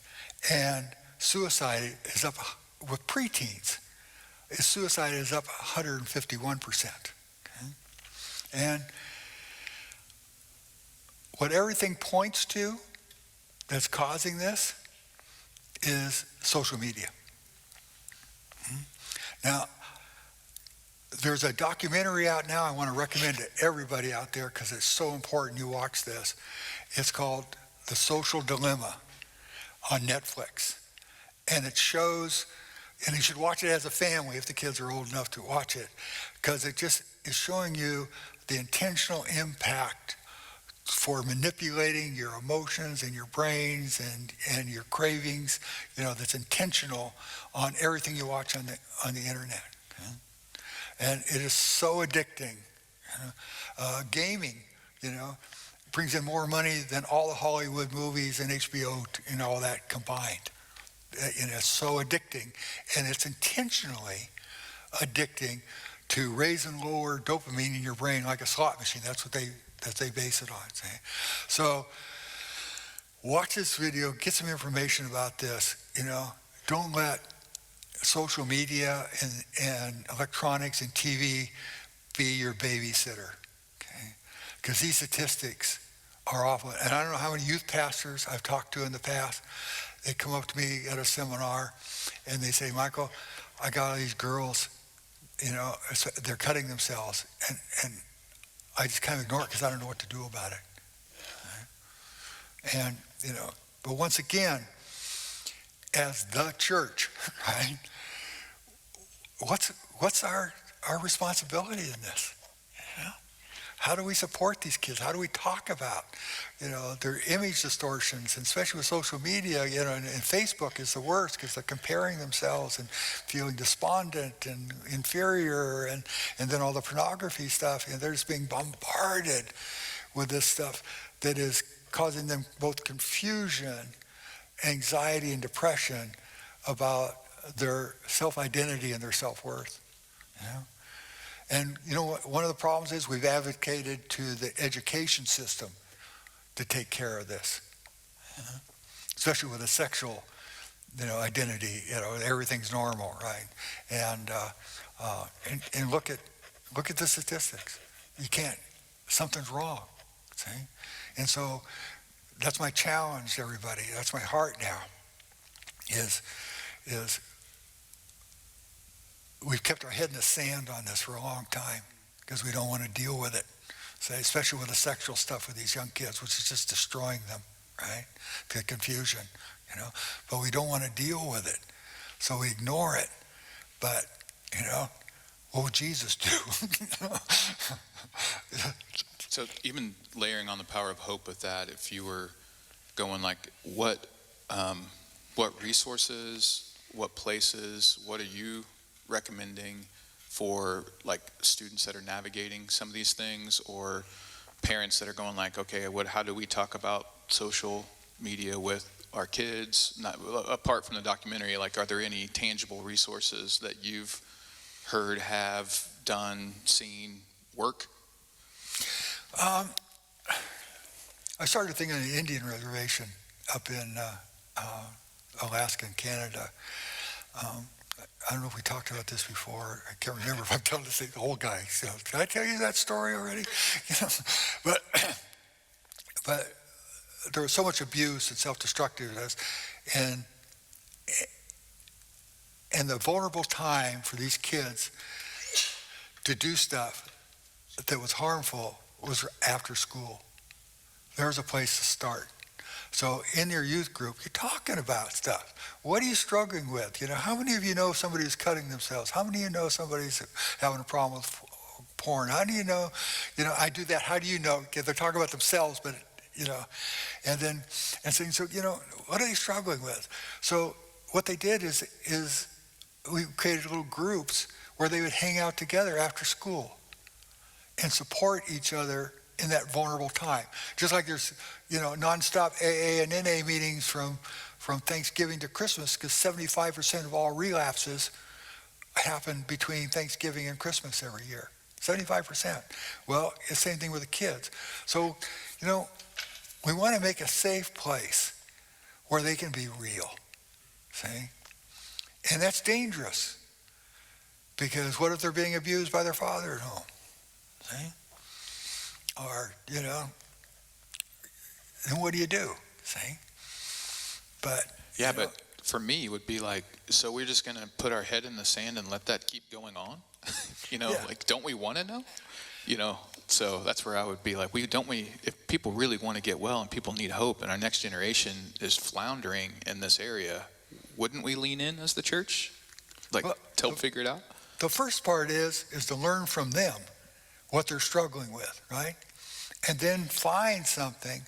and suicide is up, with preteens, suicide is up 151%, okay, and what everything points to that's causing this is social media. Now, there's a documentary out now I want to recommend to everybody out there because it's so important you watch this. It's called The Social Dilemma on Netflix. And it shows, and you should watch it as a family if the kids are old enough to watch it, because it just is showing you the intentional impact for manipulating your emotions and your brains and your cravings, that's intentional on everything you watch on the internet. Okay? And it is so addicting. Gaming, brings in more money than all the Hollywood movies and HBO and all that combined. And it's so addicting, and it's intentionally addicting to raise and lower dopamine in your brain like a slot machine. That's what they base it on. See? So watch this video, get some information about this. Don't let social media and electronics and TV be your babysitter. Okay? Because these statistics are awful. And I don't know how many youth pastors I've talked to in the past. They come up to me at a seminar and they say, Michael, I got all these girls, they're cutting themselves. And I just kind of ignore it because I don't know what to do about it. Right? And, but once again, as the church, right, what's our responsibility in this? How do we support these kids? How do we talk about, their image distortions, and especially with social media, and Facebook is the worst because they're comparing themselves and feeling despondent and inferior, and then all the pornography stuff, they're just being bombarded with this stuff that is causing them both confusion, anxiety, and depression about their self-identity and their self-worth. And what one of the problems is we've advocated to the education system to take care of this, especially with a sexual, identity. Everything's normal, right? And look at the statistics. You can't. Something's wrong. See? And so that's my challenge to everybody. That's my heart now. Is we've kept our head in the sand on this for a long time because we don't want to deal with it. So especially with the sexual stuff with these young kids, which is just destroying them, right? The confusion, But we don't want to deal with it. So we ignore it. But, what would Jesus do? So even layering on the power of hope with that, if you were going like, what resources, what places, what are you recommending for like students that are navigating some of these things, or parents that are going like, okay, how do we talk about social media with our kids? Not apart from the documentary, like, are there any tangible resources that you've heard, have done, seen work? I started thinking of the Indian reservation up in Alaska and Canada. I don't know if we talked about this before. I can't remember if I'm telling the whole guy. Did I tell you that story already? But there was so much abuse and self-destructiveness, and the vulnerable time for these kids to do stuff that was harmful was after school. There was a place to start. So in your youth group, you're talking about stuff. What are you struggling with? How many of you know somebody who's cutting themselves? How many of you know somebody's having a problem with porn? How do you know? I do that. How do you know? They're talking about themselves, but, and saying, so, what are they struggling with? So what they did is we created little groups where they would hang out together after school and support each other in that vulnerable time. Just like there's, nonstop AA and NA meetings from Thanksgiving to Christmas, because 75% of all relapses happen between Thanksgiving and Christmas every year. 75%. Well, it's the same thing with the kids. So, we want to make a safe place where they can be real. See? And that's dangerous. Because what if they're being abused by their father at home? See? Or, then what do you do? See? But yeah, but for me it would be like, so we're just gonna put our head in the sand and let that keep going on? Yeah. Like, don't we want to know? So that's where I would be like, if people really want to get well and people need hope and our next generation is floundering in this area, wouldn't we lean in as the church? Like, to help figure it out? The first part is to learn from them what they're struggling with, right? and then find something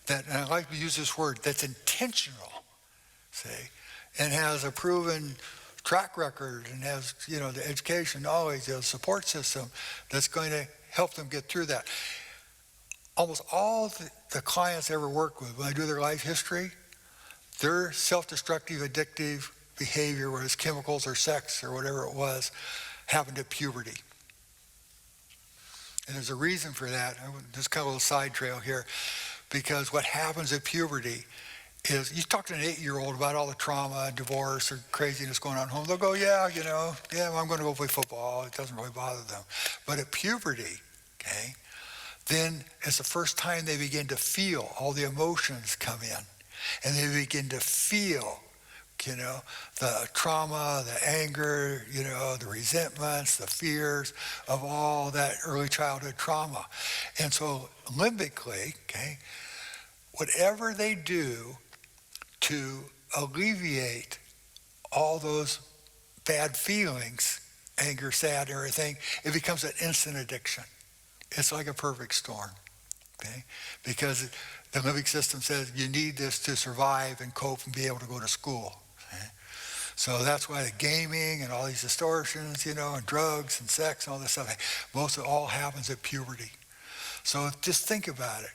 that, and I like to use this word, that's intentional, see, and has a proven track record and has, the education, knowledge, the support system that's going to help them get through that. Almost all the clients I ever work with, when I do their life history, their self-destructive, addictive behavior, whether it's chemicals or sex or whatever it was, happened at puberty. And there's a reason for that. Just kind of a little side trail here, because what happens at puberty is, you talk to an 8-year-old about all the trauma and divorce or craziness going on at home, they'll go, yeah, I'm going to go play football. It doesn't really bother them. But at puberty, okay, then it's the first time they begin to feel all the emotions come in. And they begin to feel, the trauma, the anger, the resentments, the fears of all that early childhood trauma. And so limbically, okay, whatever they do to alleviate all those bad feelings, anger, sad, everything, it becomes an instant addiction. It's like a perfect storm, okay? Because the limbic system says you need this to survive and cope and be able to go to school. Okay? So that's why the gaming and all these distortions, and drugs and sex and all this stuff, most of it all happens at puberty. So just think about it.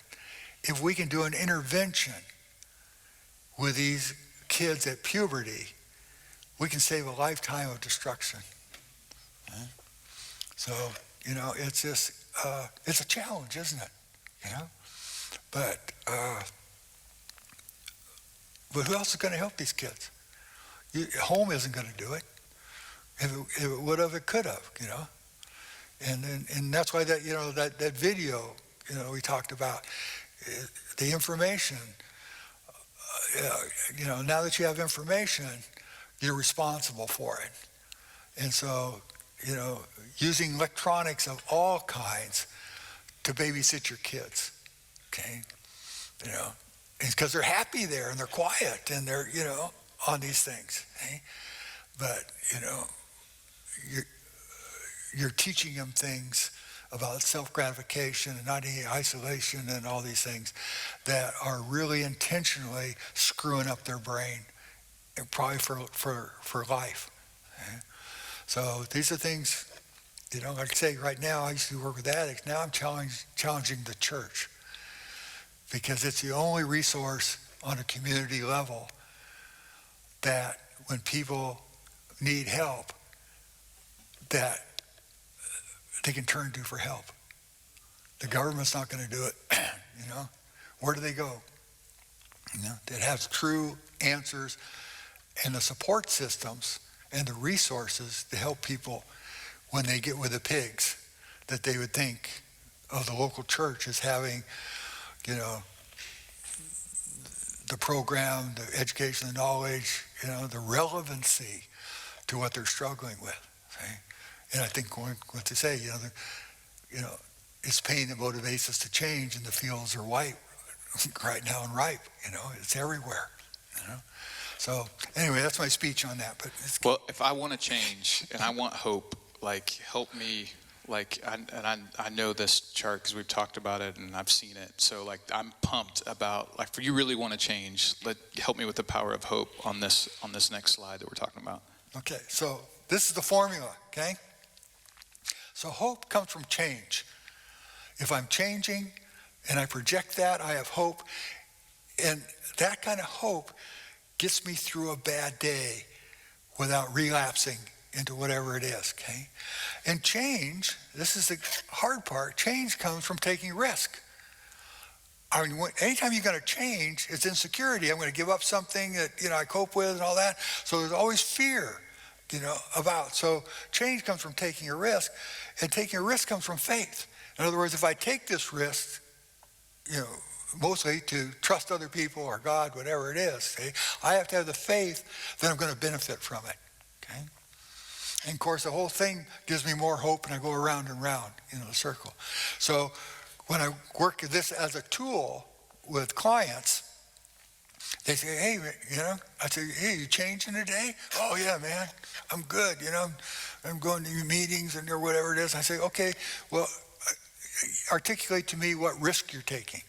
If we can do an intervention with these kids at puberty, we can save a lifetime of destruction. Okay? So, it's just, it's a challenge, isn't it? But who else is going to help these kids? Home isn't going to do it. If it would have, it could have, And that's why that video, we talked about, the information, now that you have information, you're responsible for it. And so, using electronics of all kinds to babysit your kids, okay? Because they're happy there and they're quiet and they're, on these things, okay? But, you're teaching them things about self-gratification and not any isolation and all these things that are really intentionally screwing up their brain, and probably for life. Okay? So these are things, like I say, right now I used to work with addicts. Now I'm challenging the church, because it's the only resource on a community level that when people need help, that they can turn to for help. The government's not going to do it. Where do they go? That has true answers and the support systems and the resources to help people when they get with the pigs, that they would think of the local church as having, the program, the education, the knowledge, the relevancy to what they're struggling with. Okay? And I think what to say, it's pain that motivates us to change, and the fields are white right now and ripe. It's everywhere. So anyway, that's my speech on that. But well, if I want to change and I want hope, help me. I know this chart because we've talked about it and I've seen it. So I'm pumped about for you really want to change. Help me with the power of hope on this next slide that we're talking about. Okay, so this is the formula. Okay. So hope comes from change. If I'm changing and I project that, I have hope. And that kind of hope gets me through a bad day without relapsing into whatever it is, okay? And change, this is the hard part, change comes from taking risk. I mean, anytime you're going to change, it's insecurity. I'm going to give up something that, I cope with and all that. So there's always fear, about. So change comes from taking a risk, and taking a risk comes from faith. In other words, if I take this risk, mostly to trust other people or God, whatever it is, okay, I have to have the faith that I'm going to benefit from it, okay? And of course, the whole thing gives me more hope, and I go around and round, the circle. So when I work this as a tool with clients, they say, hey, I say, hey, you changing today? Oh, yeah, man, I'm good, I'm going to meetings and or whatever it is. I say, okay, well, articulate to me what risk you're taking.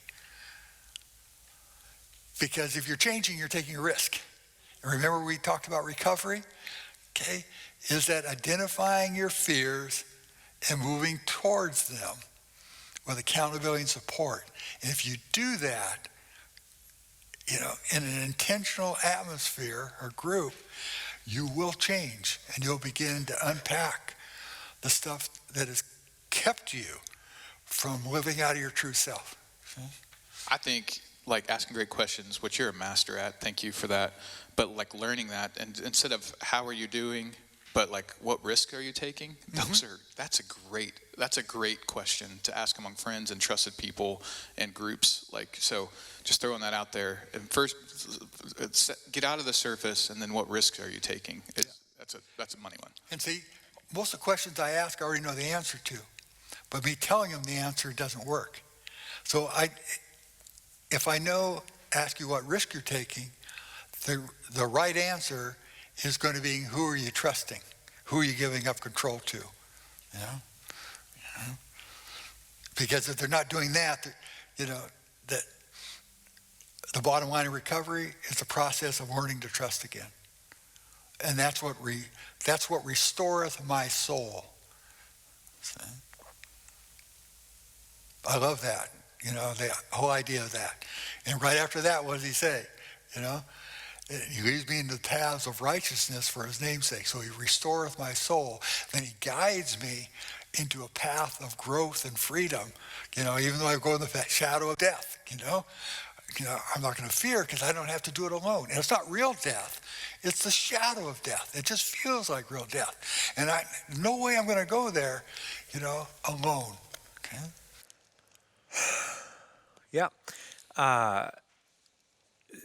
Because if you're changing, you're taking a risk. And remember we talked about recovery? Okay? Is that identifying your fears and moving towards them with accountability and support. And if you do that, in an intentional atmosphere or group, you will change and you'll begin to unpack the stuff that has kept you from living out of your true self. Okay? I think like asking great questions, which you're a master at, thank you for that. But like learning that, and instead of how are you doing, but like what risk are you taking? That's a great question to ask among friends and trusted people and groups. Like, so just throwing that out there. And first, get out of the surface, and then what risks are you taking? That's a money one. And see, most of the questions I ask, I already know the answer to, but me telling them the answer doesn't work. So if I ask you what risk you're taking, the right answer is going to be, who are you trusting? Who are you giving up control to? Because if they're not doing that, that the bottom line of recovery is the process of learning to trust again. And that's what restoreth my soul. See? I love that, the whole idea of that. And right after that, what does he say? He leads me into the paths of righteousness for his name's sake. So he restoreth my soul. Then he guides me into a path of growth and freedom. Even though I go in the shadow of death, I'm not going to fear because I don't have to do it alone. And it's not real death. It's the shadow of death. It just feels like real death. And no way I'm going to go there, alone. Okay? Yeah.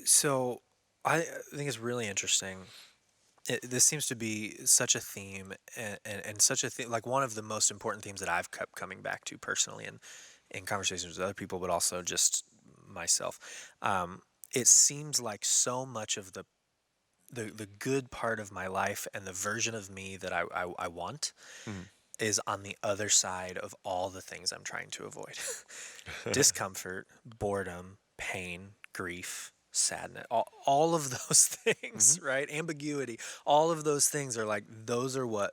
So I think it's really interesting. This seems to be such a theme and such a thing, like one of the most important themes that I've kept coming back to personally in conversations with other people, but also just myself. It seems like so much of the good part of my life and the version of me that I want is on the other side of all the things I'm trying to avoid. Discomfort, boredom, pain, grief, sadness, all of those things, right? Ambiguity, all of those things are like, those are what,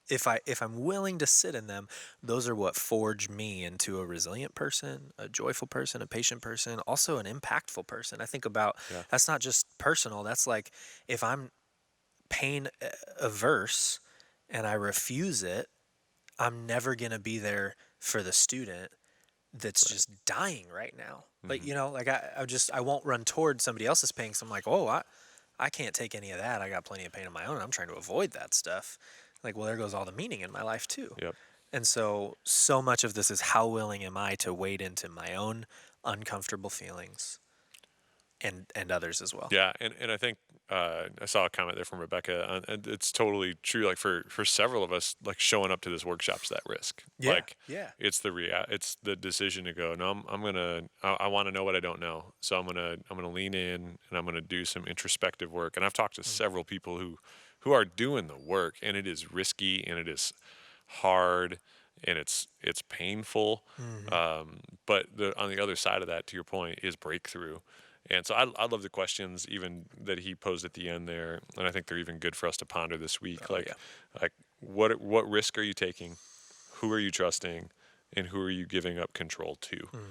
if I'm willing to sit in them, those are what forge me into a resilient person, a joyful person, a patient person, also an impactful person. I think about, that's not just personal. That's like, if I'm pain averse and I refuse it, I'm never going to be there for the student that's just dying right now. Like, I won't run toward somebody else's pain. So I'm like, I can't take any of that. I got plenty of pain of my own. I'm trying to avoid that stuff. Like, well, there goes all the meaning in my life too. Yep. And so much of this is how willing am I to wade into my own uncomfortable feelings and others as well. Yeah, and I think I saw a comment there from Rebecca, and it's totally true. Like for several of us, like showing up to this workshop's that risk. Yeah, like yeah. It's it's the decision to go. No, I want to know what I don't know, so I'm gonna lean in and I'm gonna do some introspective work. And I've talked to several people who are doing the work, and it is risky and it is hard and it's painful. But on the other side of that, to your point, is breakthrough. And so I love the questions even that he posed at the end there, and I think they're even good for us to ponder this week. Like what risk are you taking? Who are you trusting? And who are you giving up control to? Like,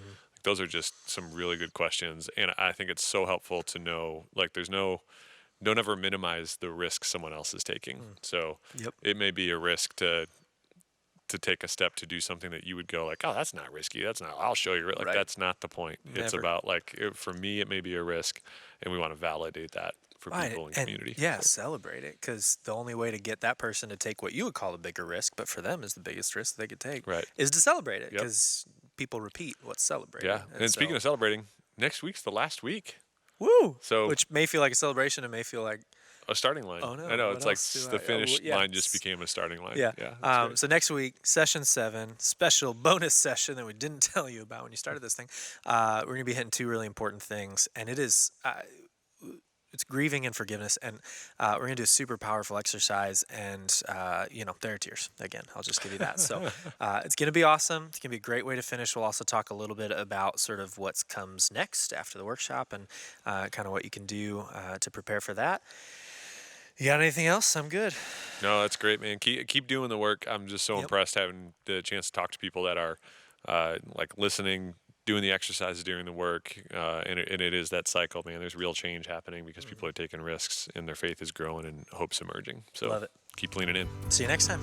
those are just some really good questions, and I think it's so helpful to know, like, don't ever minimize the risk someone else is taking. So it may be a risk to take a step to do something that you would go like, oh, that's not risky. That's not, I'll show you. Like, that's not the point. Never. It's about like, for me, it may be a risk, and we want to validate that for people in the community. Yeah, celebrate it, because the only way to get that person to take what you would call a bigger risk, but for them is the biggest risk they could take, is to celebrate it, because people repeat what's celebrated. Yeah, and speaking of celebrating, next week's the last week. Woo! So, which may feel like a celebration, and may feel like a starting line. Oh no! I know, it's like the finish line just became a starting line. Yeah. So next week, session 7, special bonus session that we didn't tell you about when you started this thing. We're gonna be hitting 2 really important things, and it's it's grieving and forgiveness. And we're gonna do a super powerful exercise, and there are tears again. I'll just give you that. So it's gonna be awesome. It's gonna be a great way to finish. We'll also talk a little bit about sort of what comes next after the workshop, and kind of what you can do to prepare for that. You got anything else? I'm good. No, that's great, man. Keep doing the work. I'm just so Yep. impressed having the chance to talk to people that are like listening, doing the exercises, doing the work, and it is that cycle, man. There's real change happening because people are taking risks and their faith is growing and hope's emerging. So Love it. keep leaning in. See you next time.